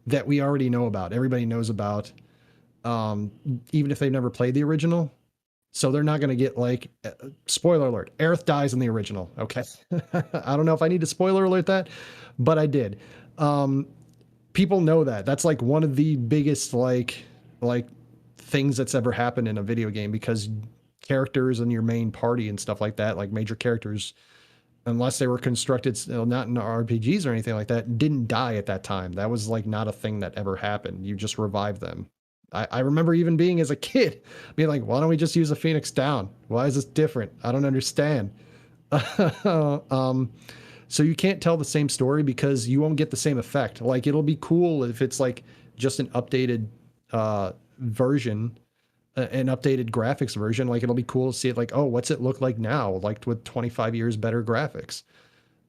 that we already know about. Everybody knows about, um, even if they've never played the original. So they're not going to get like, spoiler alert, Aerith dies in the original. Okay. I don't know if I need to spoiler alert that, but I did. Um, People know that. That's like one of the biggest like things that's ever happened in a video game because characters in your main party and stuff like that, like major characters, unless they were constructed not in RPGs or anything like that, didn't die at that time. That was like not a thing that ever happened. You just revived them. I remember even being as a kid, being like, why don't we just use a Phoenix Down? Why is this different? I don't understand. um, so you can't tell the same story because you won't get the same effect. Like it'll be cool if it's like just an updated version, an updated graphics version. Like it'll be cool to see it like, oh, what's it look like now? Like with 25 years better graphics.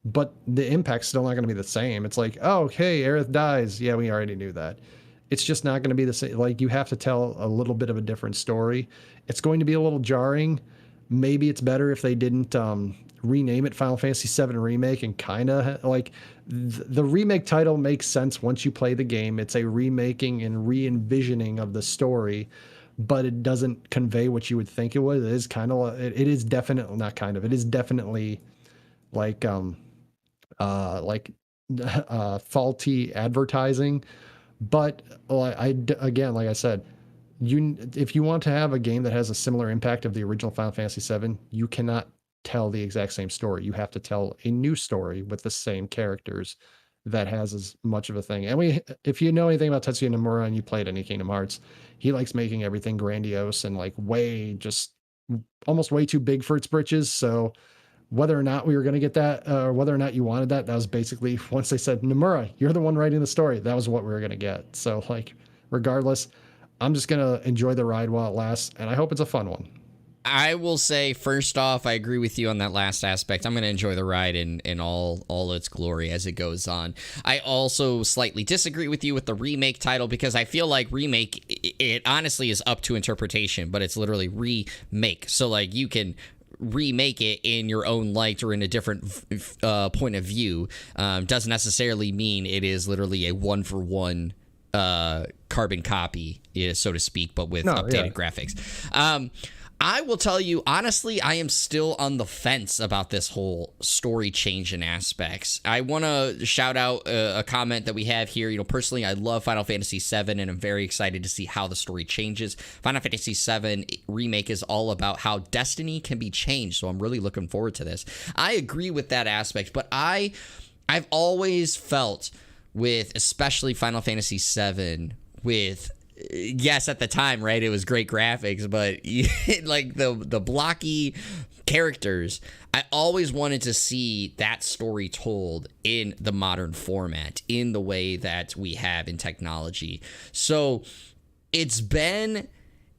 But the impact's still not going to be the same. It's like, oh, okay, Aerith dies. Yeah, we already knew that. It's just not going to be the same. Like you have to tell a little bit of a different story. It's going to be a little jarring. Maybe it's better if they didn't rename it Final Fantasy VII Remake and kind of like the remake title makes sense once you play the game. It's a remaking and re-envisioning of the story, but it doesn't convey what you would think it was. It is kind of, it is definitely not kind of, it is definitely like like faulty advertising. But again, like I said, if you want to have a game that has a similar impact of the original Final Fantasy VII, you cannot tell the exact same story. You have to tell a new story with the same characters that has as much of a thing. And if you know anything about Tetsuya Nomura and you played any Kingdom Hearts, he likes making everything grandiose and like just almost way too big for its britches. So whether or not we were going to get that, or whether or not you wanted that, that was basically once they said, Nomura, you're the one writing the story, that was what we were going to get. So like, regardless, I'm just going to enjoy the ride while it lasts. And I hope it's a fun one. I will say, first off, I agree with you on that last aspect. I'm going to enjoy the ride in all its glory as it goes on. I also slightly disagree with you with the remake title because I feel like remake, it honestly is up to interpretation, but it's literally remake. So like you can remake it in your own light or in a different point of view. Doesn't necessarily mean it is literally a one-for-one carbon copy, so to speak, but with updated graphics. I will tell you, honestly, I am still on the fence about this whole story change in aspects. I want to shout out a comment that we have here. Personally, I love Final Fantasy VII, and I'm very excited to see how the story changes. Final Fantasy VII Remake is all about how destiny can be changed, so I'm really looking forward to this. I agree with that aspect, but I've always felt with, especially Final Fantasy VII, with... yes, at the time, right, it was great graphics, but like the blocky characters, I always wanted to see that story told in the modern format, in the way that we have in technology. So it's been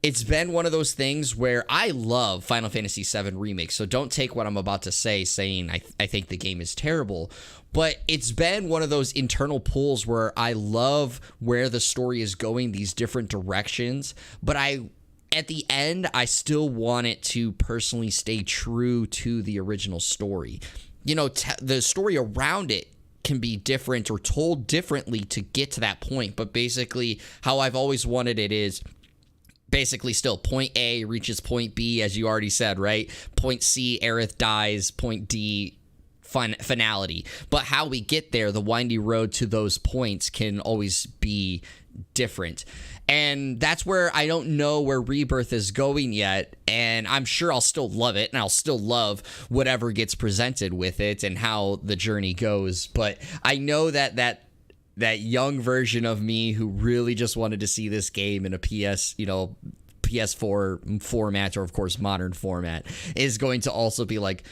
one of those things where I love Final Fantasy VII Remake, so don't take what I'm about to say saying I think the game is terrible. But it's been one of those internal pulls where I love where the story is going, these different directions. But at the end, I still want it to personally stay true to the original story. The story around it can be different or told differently to get to that point. But basically, how I've always wanted it is basically still point A reaches point B, as you already said, right? Point C, Aerith dies. Point D, finality. But how we get there, the windy road to those points can always be different. And that's where I don't know where Rebirth is going yet. And I'm sure I'll still love it, and I'll still love whatever gets presented with it and how the journey goes. But I know that young version of me who really just wanted to see this game in a PS4 format, or of course modern format, is going to also be like,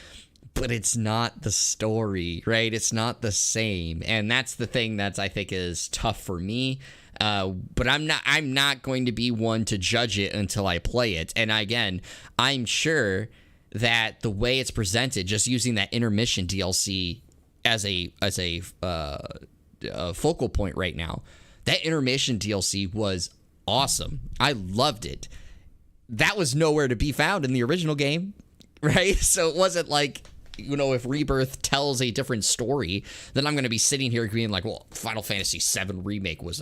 but it's not the story, right? It's not the same. And that's the thing that I think is tough for me. But I'm not going to be one to judge it until I play it. And again, I'm sure that the way it's presented, just using that intermission DLC as a focal point right now, that intermission DLC was awesome. I loved it. That was nowhere to be found in the original game, right? So it wasn't like, if Rebirth tells a different story, then I'm going to be sitting here being like, well, Final Fantasy VII Remake was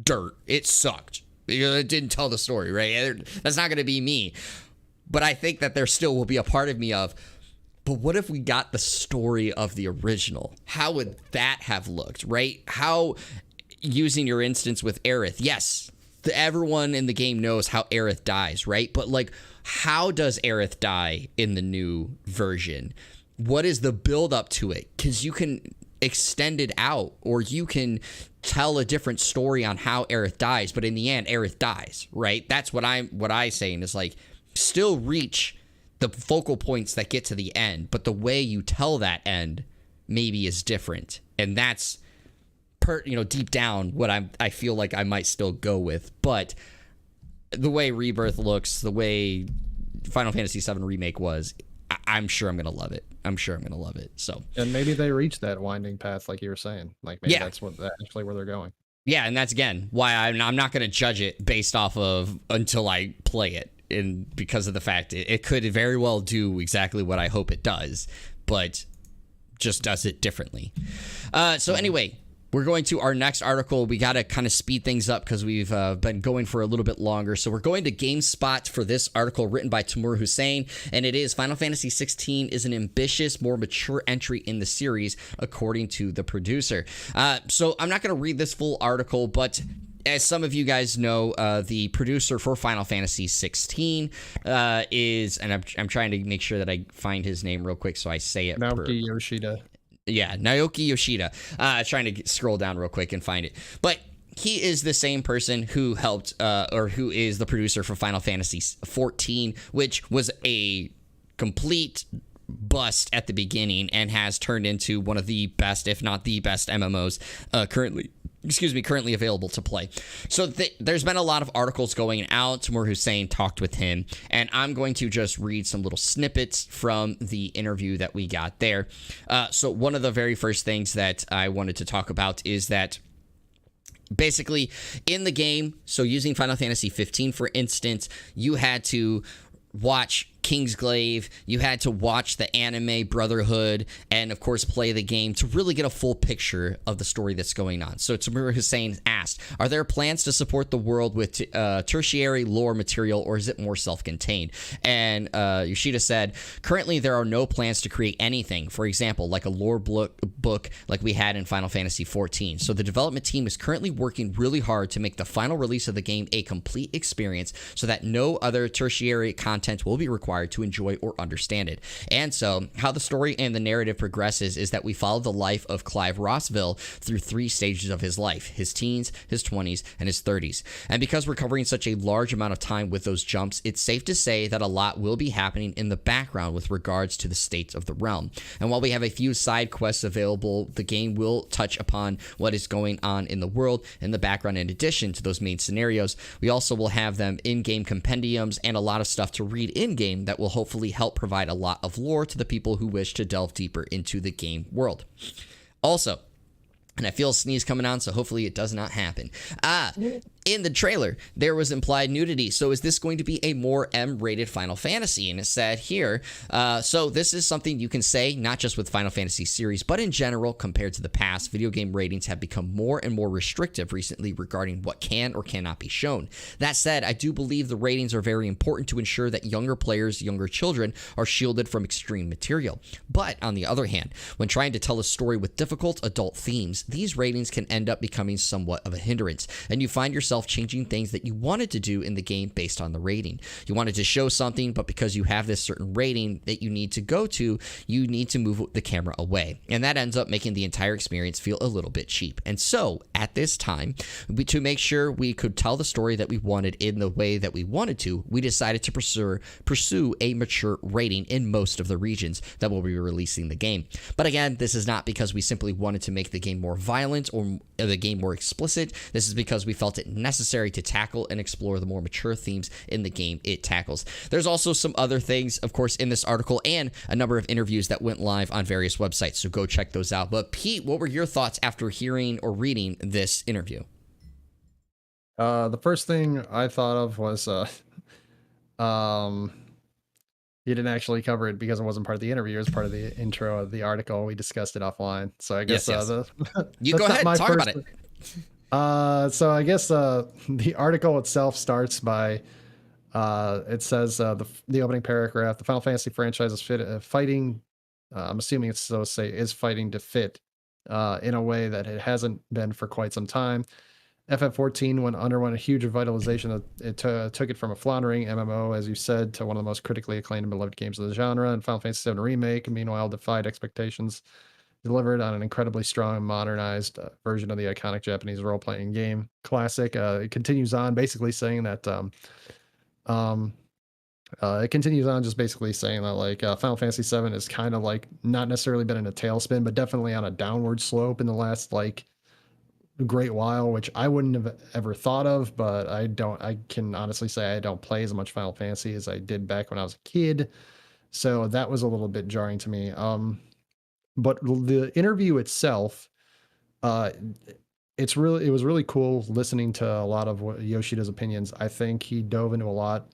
dirt. It sucked. It didn't tell the story, right? That's not going to be me. But I think that there still will be a part of me of, but what if we got the story of the original? How would that have looked, right? How, using your instance with Aerith, yes, everyone in the game knows how Aerith dies, right? But like, how does Aerith die in the new version? What is the build up to it? Because you can extend it out, or you can tell a different story on how Aerith dies, but in the end, Aerith dies, right? That's what I'm saying is like, still reach the focal points that get to the end, but the way you tell that end maybe is different, and that's deep down what I feel like I might still go with. But the way Rebirth looks, the way Final Fantasy VII Remake was, I'm sure I'm gonna love it. So, and maybe they reach that winding path, like you were saying. Like maybe that's actually where they're going. Yeah, and that's again why I'm not gonna judge it based off of until I play it, and because of the fact it could very well do exactly what I hope it does, but just does it differently. So anyway, we're going to our next article. We got to kind of speed things up because we've been going for a little bit longer. So we're going to GameSpot for this article written by Timur Hussein, and it is Final Fantasy XVI is an ambitious, more mature entry in the series, according to the producer. So I'm not going to read this full article, but as some of you guys know, the producer for Final Fantasy XVI is, and I'm trying to make sure that I find his name real quick so I say it. Naoki Yoshida. Yeah, Naoki Yoshida. Trying to scroll down real quick and find it. But he is the same person who helped, or who is the producer for Final Fantasy XIV, which was a complete bust at the beginning and has turned into one of the best, if not the best MMOs currently available to play. So there's been a lot of articles going out. Timur Hussein talked with him, and I'm going to just read some little snippets from the interview that we got there. So one of the very first things that I wanted to talk about is that basically in the game, so using Final Fantasy 15 for instance, you had to watch Kingsglaive, you had to watch the anime Brotherhood, and of course play the game to really get a full picture of the story that's going on. So Timur Hussein asked, are there plans to support the world with tertiary lore material, or is it more self-contained? And Yoshida said, currently there are no plans to create anything, for example, like a lore book like we had in Final Fantasy XIV. So the development team is currently working really hard to make the final release of the game a complete experience so that no other tertiary content will be required to enjoy or understand it. And so how the story and the narrative progresses is that we follow the life of Clive Rossville through 3 stages of his life: his teens, his 20s, and his 30s. And because we're covering such a large amount of time with those jumps, it's safe to say that a lot will be happening in the background with regards to the state of the realm. And while we have a few side quests available, the game will touch upon what is going on in the world in the background. In addition to those main scenarios, we also will have them in-game compendiums and a lot of stuff to read in-game that will hopefully help provide a lot of lore to the people who wish to delve deeper into the game world. Also, and I feel a sneeze coming on, so hopefully it does not happen. in the trailer, there was implied nudity. So is this going to be a more M-rated Final Fantasy? And it said here, so this is something you can say, not just with Final Fantasy series, but in general, compared to the past, video game ratings have become more and more restrictive recently regarding what can or cannot be shown. That said, I do believe the ratings are very important to ensure that younger players, younger children, are shielded from extreme material. But on the other hand, when trying to tell a story with difficult adult themes, these ratings can end up becoming somewhat of a hindrance, and you find yourself changing things that you wanted to do in the game based on the rating. You wanted to show something, but because you have this certain rating that you need to go to, you need to move the camera away, and that ends up making the entire experience feel a little bit cheap. And so at this time, to make sure we could tell the story that we wanted in the way that we wanted to, we decided to pursue a mature rating in most of the regions that will be releasing the game. But again, this is not because we simply wanted to make the game more violent or the game more explicit. This is because we felt it necessary to tackle and explore the more mature themes in the game it tackles. There's also some other things, of course, in this article and a number of interviews that went live on various websites, so go check those out. But Pete, what were your thoughts after hearing or reading this interview? The first thing I thought of was um you didn't actually cover it because it wasn't part of the interview. It was part of the intro of the article. We discussed it offline. So I guess Yes. You that's go not ahead, my talk first. about it. So I guess the article itself starts by it says the opening paragraph: the Final Fantasy franchise is fighting. I'm assuming it's so to say is fighting to fit in a way that it hasn't been for quite some time. FF14 underwent a huge revitalization. It took it from a floundering MMO, as you said, to one of the most critically acclaimed and beloved games of the genre. And Final Fantasy VII Remake, meanwhile, defied expectations, delivered on an incredibly strong and modernized version of the iconic Japanese role-playing game classic. It continues on, basically saying that it continues on just basically saying that like Final Fantasy VII is kind of like not necessarily been in a tailspin, but definitely on a downward slope in the last like great while, which I wouldn't have ever thought of, but I can honestly say I don't play as much Final Fantasy as I did back when I was a kid. So that was a little bit jarring to me. But the interview itself, uh, it was really cool listening to a lot of Yoshida's opinions. I think he dove into a lot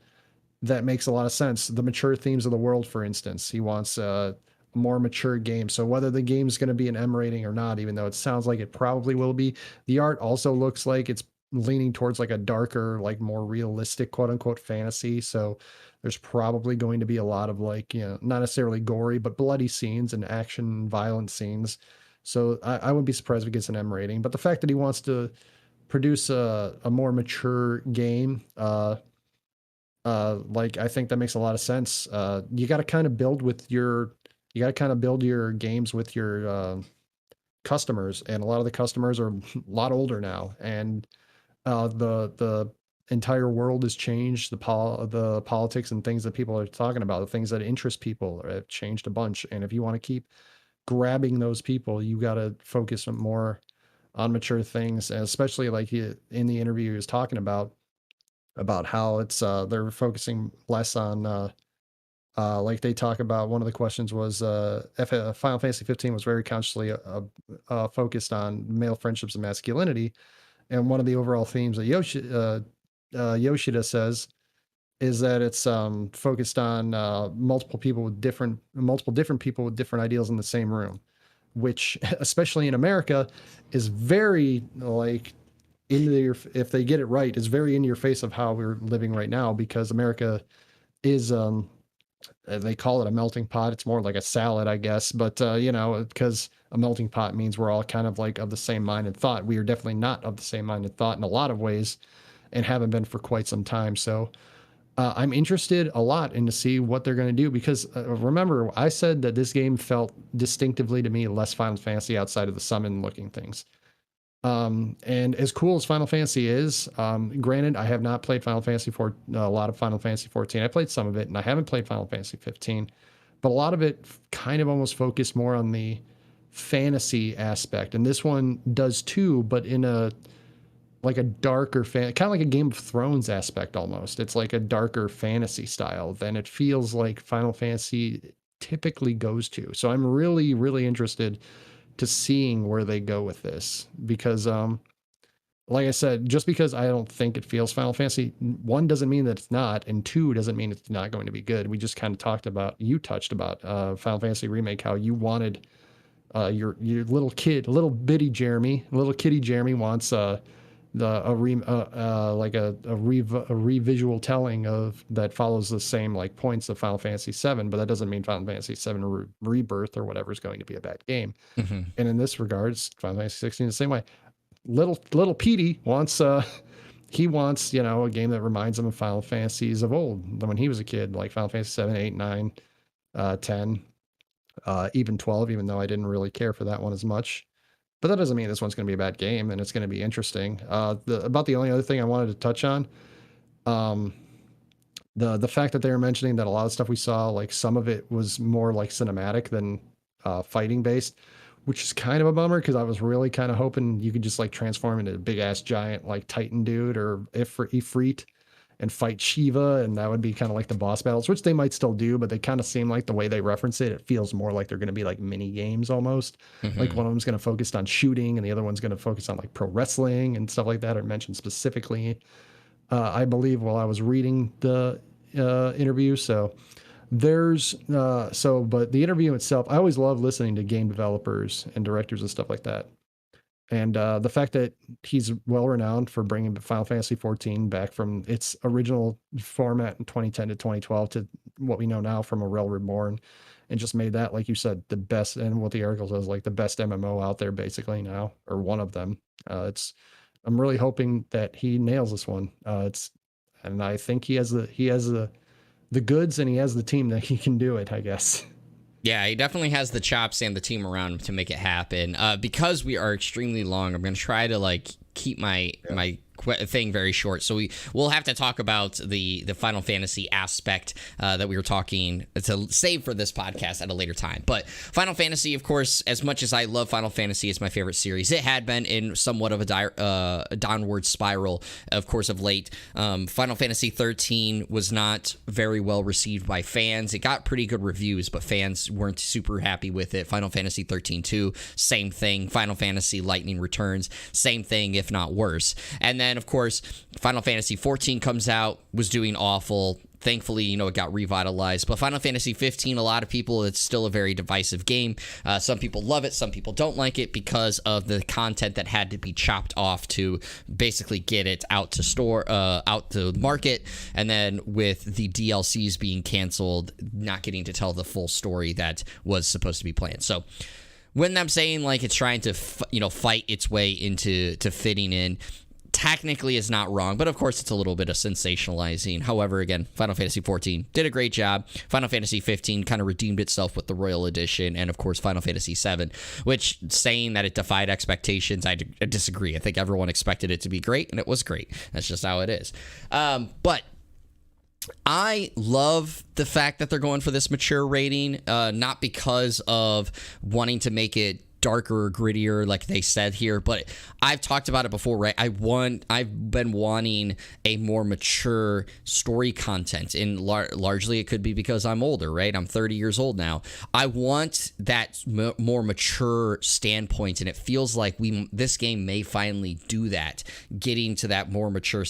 that makes a lot of sense. The mature themes of the world, for instance, he wants a more mature game. So whether the game's going to be an M rating or not, even though it sounds like it probably will be, the art also looks like it's leaning towards like a darker, like more realistic, quote unquote, fantasy. So there's probably going to be a lot of like, you know, not necessarily gory, but bloody scenes and action, violent scenes. So I wouldn't be surprised if it gets an M rating. But the fact that he wants to produce a more mature game, like I think that makes a lot of sense. You got to kind of build with your, you got to kind of build your games with your customers, and a lot of the customers are a lot older now, and the entire world has changed. The politics and things that people are talking about, the things that interest people, have changed a bunch. And if you want to keep grabbing those people, you got to focus more on mature things, and especially like in the interview he was talking about how it's they're focusing less on like they talk about. One of the questions was Final Fantasy 15 was very consciously focused on male friendships and masculinity, and one of the overall themes that Yoshida says is that it's focused on multiple different people with different ideals in the same room, which especially in America is very like if they get it right, is very in your face of how we're living right now, because America is they call it a melting pot. It's more like a salad, I guess, but you know, because a melting pot means we're all kind of like of the same mind and thought. We are definitely not of the same mind and thought in a lot of ways, and haven't been for quite some time. So I'm interested a lot in to see what they're going to do, because remember I said that this game felt distinctively to me less Final Fantasy outside of the summon looking things. And as cool as Final Fantasy is, granted, I have not played Final Fantasy a lot of Final Fantasy 14. I played some of it, and I haven't played Final Fantasy 15, but a lot of it kind of almost focused more on the fantasy aspect. And this one does too, but in a like a darker kind of like a Game of Thrones aspect almost. It's like a darker fantasy style than it feels like Final Fantasy typically goes to. So I'm really, really interested to seeing where they go with this, because like I said, just because I don't think it feels Final Fantasy, one doesn't mean that it's not, and two doesn't mean it's not going to be good. We just kind of talked about, you touched about Final Fantasy Remake, how you wanted your little kid, little bitty Jeremy, little kitty Jeremy wants like a revisual telling of that follows the same like points of Final Fantasy 7, but that doesn't mean Final Fantasy 7 Rebirth or whatever is going to be a bad game. Mm-hmm. And in this regards, Final Fantasy 16 the same way. Little Petey wants he wants, you know, a game that reminds him of Final Fantasies of old when he was a kid, like Final Fantasy 7, 8, 9, 10, even 12, even though I didn't really care for that one as much. But that doesn't mean this one's going to be a bad game, and it's going to be interesting. About the only other thing I wanted to touch on, the fact that they were mentioning that a lot of stuff we saw, like some of it was more like cinematic than fighting based, which is kind of a bummer because I was really kind of hoping you could just like transform into a big ass giant like Titan dude or Ifrit and fight Shiva, and that would be kind of like the boss battles, which they might still do, but they kind of seem like the way they reference it, it feels more like they're going to be like mini games almost. Mm-hmm. Like one of them's going to focus on shooting, and the other one's going to focus on like pro wrestling and stuff like that, or mentioned specifically. I believe while I was reading the interview, so there's but the interview itself, I always love listening to game developers and directors and stuff like that. And the fact that he's well renowned for bringing Final Fantasy 14 back from its original format in 2010 to 2012 to what we know now from A Realm Reborn, and just made that, like you said, the best, and what the article says, like the best MMO out there basically now, or one of them. I'm really hoping that he nails this one. And I think he has the goods, and he has the team that he can do it, I guess. Yeah, he definitely has the chops and the team around him to make it happen. Because we are extremely long, I'm going to try to like keep my thing very short. So we'll have to talk about the Final Fantasy aspect that we were talking to save for this podcast at a later time. But Final Fantasy, of course, as much as I love Final Fantasy, it's my favorite series. It had been in somewhat of a downward spiral, of course, of late. Final Fantasy 13 was not very well received by fans. It got pretty good reviews, but fans weren't super happy with it. Final Fantasy 13-2, same thing. Final Fantasy Lightning Returns, same thing, if not worse. And then, of course, Final Fantasy 14 comes out, was doing awful. Thankfully, you know, it got revitalized. But Final Fantasy 15, a lot of people, it's still a very divisive game. Some people love it, some people don't like it because of the content that had to be chopped off to basically get it out to market. And then with the DLCs being canceled, not getting to tell the full story that was supposed to be planned. So when I'm saying like it's trying to fight its way into fitting in, technically is not wrong, but of course it's a little bit of sensationalizing. However, again, Final Fantasy 14 did a great job. Final Fantasy 15 kind of redeemed itself with the Royal Edition, and of course Final Fantasy 7, which, saying that it defied expectations, I disagree. I think everyone expected it to be great, and it was great. That's just how it is. But I love the fact that they're going for this mature rating, not because of wanting to make it darker or grittier like they said here, but I've talked about it before, right? I've been wanting a more mature story content, and largely it could be because I'm older, right? I'm 30 years old now. I want that more mature standpoint, and it feels like this game may finally do that, getting to that more mature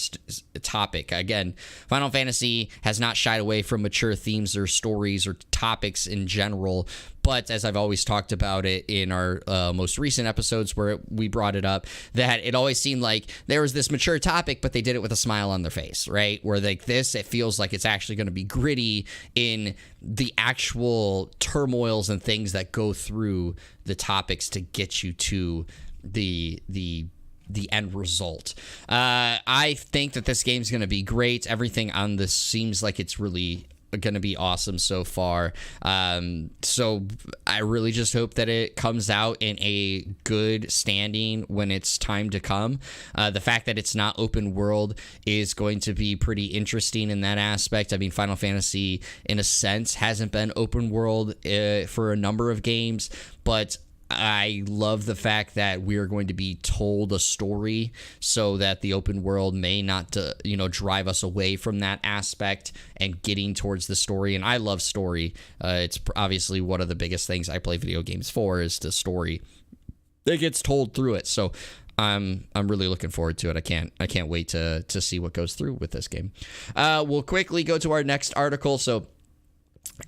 topic. Again, Final Fantasy has not shied away from mature themes or stories or topics in general, but as I've always talked about it in our most recent episodes where we brought it up, that it always seemed like there was this mature topic, but they did it with a smile on their face, right? Where like this, it feels like it's actually going to be gritty in the actual turmoils and things that go through the topics to get you to the end result. I think that this game's going to be great. Everything on this seems like it's really going to be awesome so far. So I really just hope that it comes out in a good standing when it's time to come. The fact that it's not open world is going to be pretty interesting in that aspect. I mean, Final Fantasy, in a sense, hasn't been open world for a number of games, but I love the fact that we are going to be told a story so that the open world may not, drive us away from that aspect and getting towards the story. And I love story. It's obviously one of the biggest things I play video games for is the story that gets told through it. So I'm really looking forward to it. I can't wait to see what goes through with this game. We'll quickly go to our next article. So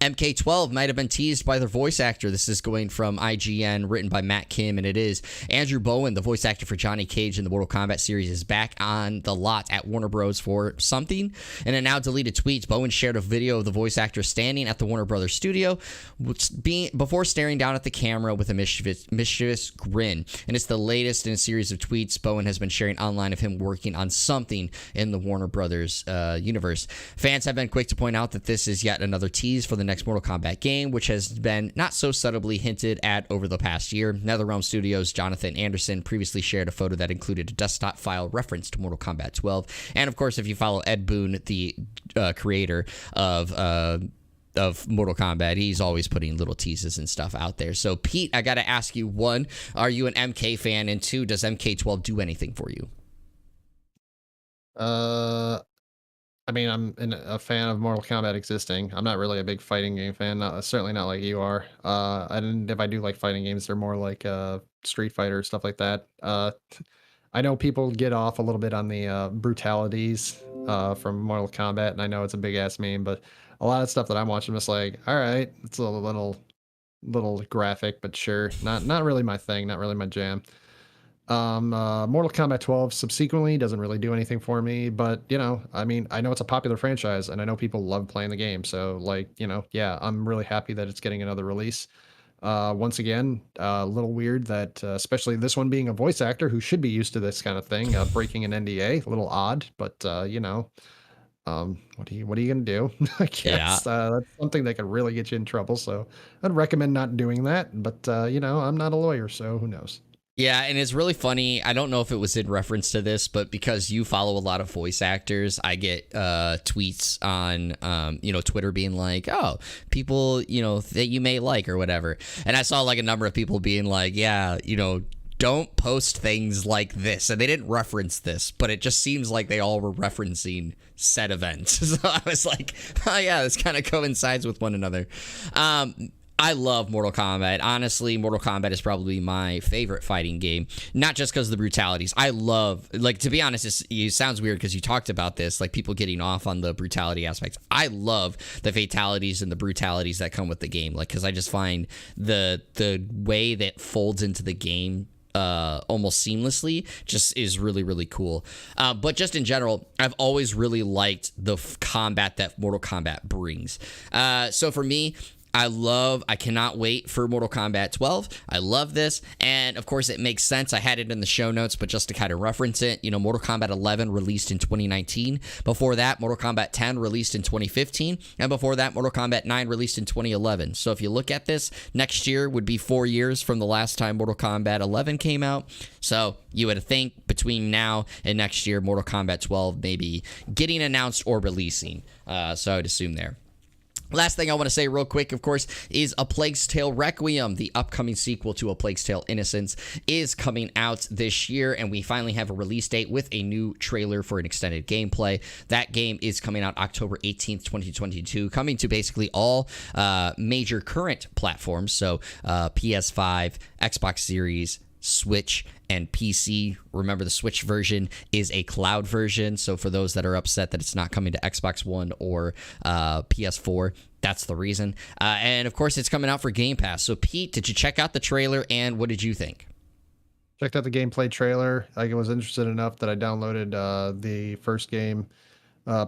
MK12 might have been teased by their voice actor. This is going from IGN, written by Matt Kim, and it is Andrew Bowen, the voice actor for Johnny Cage in the Mortal Kombat series, is back on the lot at Warner Bros. For something. In a now deleted tweet, Bowen shared a video of the voice actor standing at the Warner Brothers studio before staring down at the camera with a mischievous grin. And it's the latest in a series of tweets Bowen has been sharing online of him working on something in the Warner Brothers universe. Fans have been quick to point out that this is yet another tease for the next Mortal Kombat game, which has been not so subtly hinted at over the past year. NetherRealm Studios' Jonathan Anderson previously shared a photo that included a desktop file reference to Mortal Kombat 12. And of course, if you follow Ed Boon, the creator of Mortal Kombat, he's always putting little teases and stuff out there. So Pete, I gotta ask you, one, are you an MK fan? And two, does MK12 do anything for you? I mean, I'm a fan of Mortal Kombat existing. I'm not really a big fighting game fan. Certainly not like you are. If I do like fighting games, they're more like Street Fighter, stuff like that. I know people get off a little bit on the brutalities from Mortal Kombat, and I know it's a big ass meme, but a lot of stuff that I'm watching, I'm just like, all right, it's a little graphic, but sure, not really my thing, not really my jam. Mortal Kombat 12 subsequently doesn't really do anything for me, but I mean, I know it's a popular franchise and I know people love playing the game. So like, yeah, I'm really happy that it's getting another release. Once again, a little weird that, especially this one being a voice actor who should be used to this kind of thing, breaking an NDA, a little odd, but what are you gonna do? I guess that's something that could really get you in trouble. So I'd recommend not doing that. But I'm not a lawyer, so who knows? Yeah, and it's really funny. I don't know if it was in reference to this, but because you follow a lot of voice actors, I get tweets on, Twitter being like, oh, people, that you may like or whatever. And I saw like a number of people being like, yeah, don't post things like this. And they didn't reference this, but it just seems like they all were referencing said events. So I was like, oh, yeah, this kind of coincides with one another. I love Mortal Kombat. Honestly, Mortal Kombat is probably my favorite fighting game, not just because of the brutalities. I love, to be honest, it sounds weird because you talked about this, like people getting off on the brutality aspects. I love the fatalities and the brutalities that come with the game, because I just find the way that folds into the game almost seamlessly just is really, really cool. But just in general, I've always really liked the combat that Mortal Kombat brings. So for me, I cannot wait for Mortal Kombat 12. I love this. And of course, it makes sense. I had it in the show notes, but just to kind of reference it, Mortal Kombat 11 released in 2019. Before that, Mortal Kombat 10 released in 2015. And before that, Mortal Kombat 9 released in 2011. So if you look at this, next year would be 4 years from the last time Mortal Kombat 11 came out. So you would think between now and next year, Mortal Kombat 12 may be getting announced or releasing. So I would assume there. Last thing I want to say real quick, of course, is A Plague's Tale Requiem, the upcoming sequel to A Plague's Tale Innocence, is coming out this year, and we finally have a release date with a new trailer for an extended gameplay. That game is coming out October 18th, 2022, coming to basically all major current platforms, so PS5, Xbox Series, Switch, and PC. Remember, the Switch version is a cloud version, so for those that are upset that it's not coming to Xbox One or PS4, that's the reason. And of course, it's coming out for Game Pass. So Pete, did you check out the trailer, and what did you think? Checked out the gameplay trailer. I was interested enough that I downloaded the first game,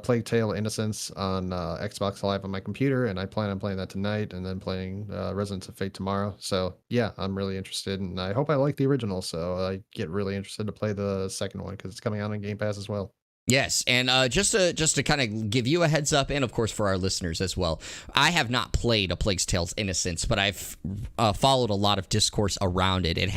Plague Tale Innocence, on Xbox Live on my computer, and I plan on playing that tonight and then playing Residents of Fate tomorrow. So yeah, I'm really interested, and I hope I like the original, so I get really interested to play the second one because it's coming out on Game Pass as well. Yes, and just to kind of give you a heads up, and of course for our listeners as well, I have not played A Plague's Tale's Innocence, but I've followed a lot of discourse around it. It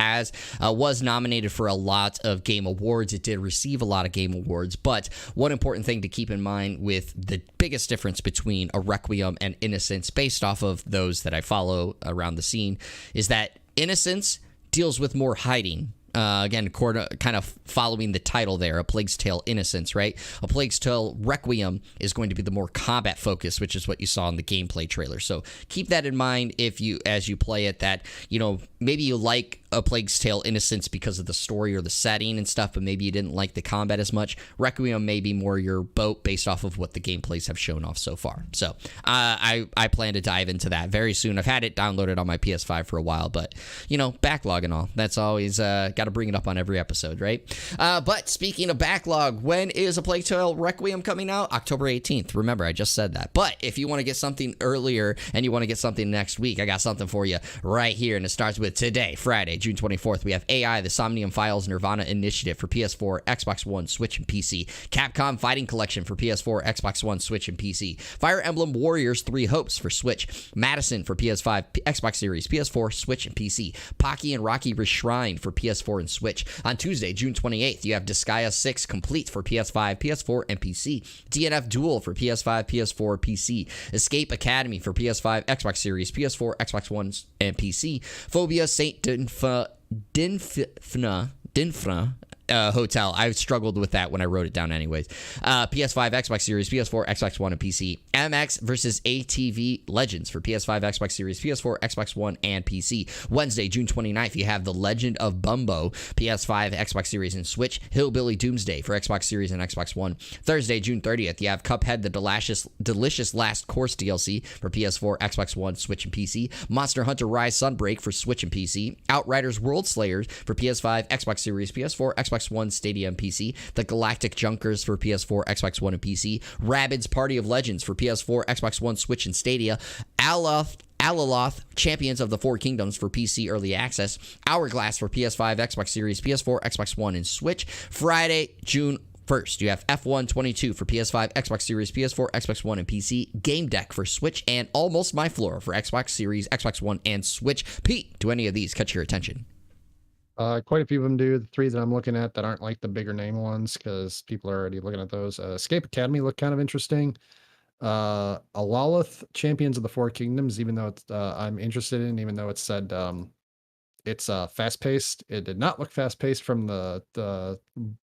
was nominated for a lot of game awards. It did receive a lot of game awards, but one important thing to keep in mind with the biggest difference between a Requiem and Innocence, based off of those that I follow around the scene, is that Innocence deals with more hiding. Again, kind of following the title there, A Plague's Tale Innocence, right? A Plague's Tale Requiem is going to be the more combat focused, which is what you saw in the gameplay trailer. So keep that in mind as you play it, that, maybe you like A Plague's Tale Innocence because of the story or the setting and stuff, but maybe you didn't like the combat as much, Requiem may be more your boat based off of what the gameplays have shown off so far. So I plan to dive into that very soon. I've had it downloaded on my PS5 for a while, but, backlog and all. That's always got to bring it up on every episode, right? But speaking of backlog, when is A Plague Tale Requiem coming out? October 18th. Remember, I just said that. But if you want to get something earlier and you want to get something next week, I got something for you right here, and it starts with today, Friday, June 24th. We have AI, the Somnium Files Nirvana Initiative for PS4, Xbox One, Switch, and PC. Capcom Fighting Collection for PS4, Xbox One, Switch, and PC. Fire Emblem Warriors 3 Hopes for Switch. Madison for PS5, Xbox Series, PS4, Switch, and PC. Pocky and Rocky Reshrine for PS4 and Switch. On Tuesday, June 28th, you have Disgaea 6 Complete for PS5, PS4, and PC. DNF Duel for PS5, PS4, PC. Escape Academy for PS5, Xbox Series, PS4, Xbox One, and PC. Phobia Saint Dinfna Hotel. I struggled with that when I wrote it down anyways. PS5, Xbox Series, PS4, Xbox One, and PC. MX versus ATV Legends for PS5, Xbox Series, PS4, Xbox One, and PC. Wednesday, June 29th, you have The Legend of Bumbo, PS5, Xbox Series, and Switch. Hillbilly Doomsday for Xbox Series and Xbox One. Thursday, June 30th, you have Cuphead, the Delicious Last Course DLC for PS4, Xbox One, Switch, and PC. Monster Hunter Rise Sunbreak for Switch and PC. Outriders World Slayers for PS5, Xbox Series, PS4, Xbox One, Stadia, and PC. The Galactic Junkers for PS4, Xbox One, and PC. Rabbids Party of Legends for PS4, Xbox One, Switch, and Stadia. Alaloth Champions of the Four Kingdoms for PC Early Access. Hourglass for PS5, Xbox Series, PS4, Xbox One, and Switch. Friday, June 1st, you have F1 22 for PS5, Xbox Series, PS4, Xbox One, and PC. Game Deck for Switch, and Almost My Floor for Xbox Series, Xbox One, and Switch. Pete, do any of these catch your attention? Quite a few of them do. The three that I'm looking at that aren't like the bigger name ones, because people are already looking at those. Escape Academy look kind of interesting. Alalith Champions of the Four Kingdoms, even though it's I'm interested in, even though it said it's fast paced. It did not look fast paced from the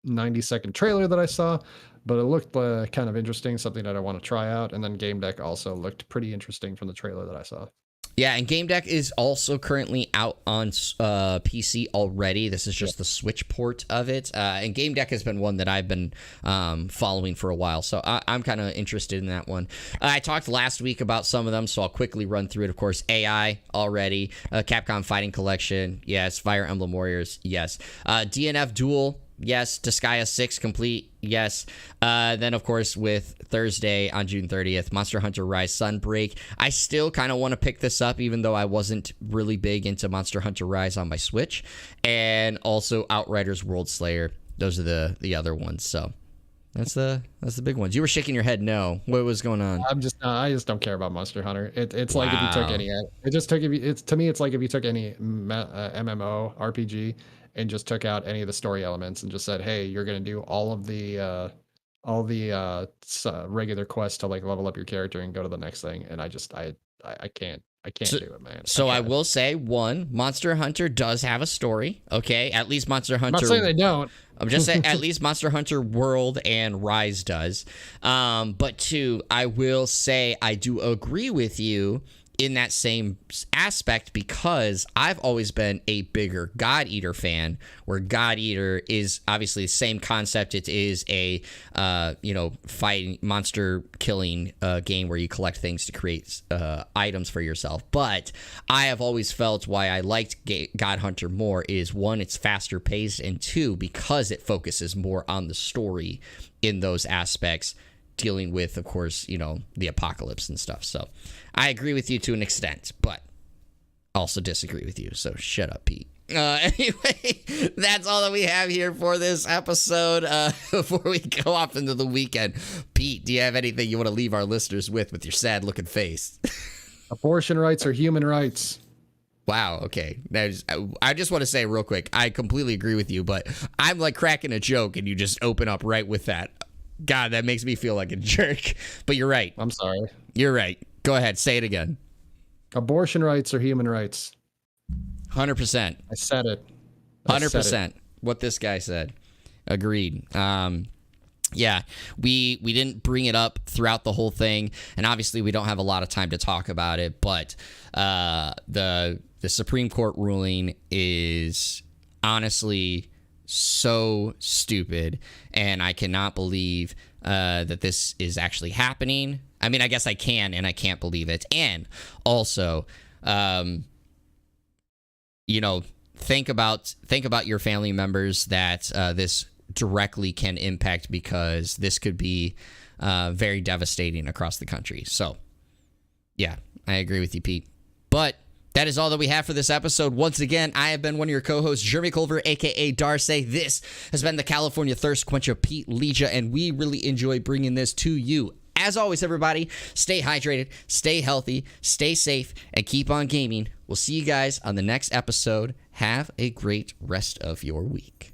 90-second trailer that I saw, but it looked kind of interesting, something that I want to try out. And then Game Deck also looked pretty interesting from the trailer that I saw. Yeah, and Game Deck is also currently out on PC already. This is just the Switch port of it. And Game Deck has been one that I've been following for a while, so I'm kind of interested in that one. I talked last week about some of them, so I'll quickly run through it. Of course, AI already. Capcom Fighting Collection, yes. Fire Emblem Warriors, yes. DNF Duel, yes. Disgaea 6 Complete, yes. Then, of course, with Thursday on June 30th, Monster Hunter Rise Sunbreak. I still kind of want to pick this up, even though I wasn't really big into Monster Hunter Rise on my Switch. And also Outriders World Slayer. Those are the other ones. So that's the big ones. You were shaking your head no. What was going on? I just don't care about Monster Hunter. It's like if you took any. To me, it's like if you took any MMO RPG and just took out any of the story elements and just said, hey, you're going to do all the regular quests to like level up your character and go to the next thing. And I can't do it, man. So I will say, Monster Hunter does have a story. Okay, at least Monster Hunter. I'm not saying they don't. I'm just saying at least Monster Hunter World and Rise does. But two, I will say I do agree with you in that same aspect, because I've always been a bigger God Eater fan, where God Eater is obviously the same concept. It is a fighting monster killing game where you collect things to create items for yourself. But I have always felt why I liked God Hunter more is, one, it's faster paced, and two, because it focuses more on the story in those aspects, dealing with, of course, the apocalypse and stuff. So I agree with you to an extent, but also disagree with you. So shut up, Pete. Anyway, that's all that we have here for this episode. Before we go off into the weekend, Pete, do you have anything you want to leave our listeners with your sad looking face? Abortion rights are human rights. Wow, okay. I just want to say real quick, I completely agree with you, but I'm like cracking a joke and you just open up right with that. God, that makes me feel like a jerk. But you're right. I'm sorry. You're right. Go ahead. Say it again. Abortion rights are human rights. 100%. I said it. 100%. What this guy said. Agreed. Yeah, we didn't bring it up throughout the whole thing, and obviously we don't have a lot of time to talk about it, but the the Supreme Court ruling is honestly so stupid, and I cannot believe that this is actually happening. I mean, I guess I can, and I can't believe it. And also, you know, think about your family members that this directly can impact, because this could be very devastating across the country. So, yeah, I agree with you, Pete. But that is all that we have for this episode. Once again, I have been one of your co-hosts, Jeremy Culver, a.k.a. Darce. This has been the California Thirst Quencher, Pete Legia, and we really enjoy bringing this to you. As always, everybody, stay hydrated, stay healthy, stay safe, and keep on gaming. We'll see you guys on the next episode. Have a great rest of your week.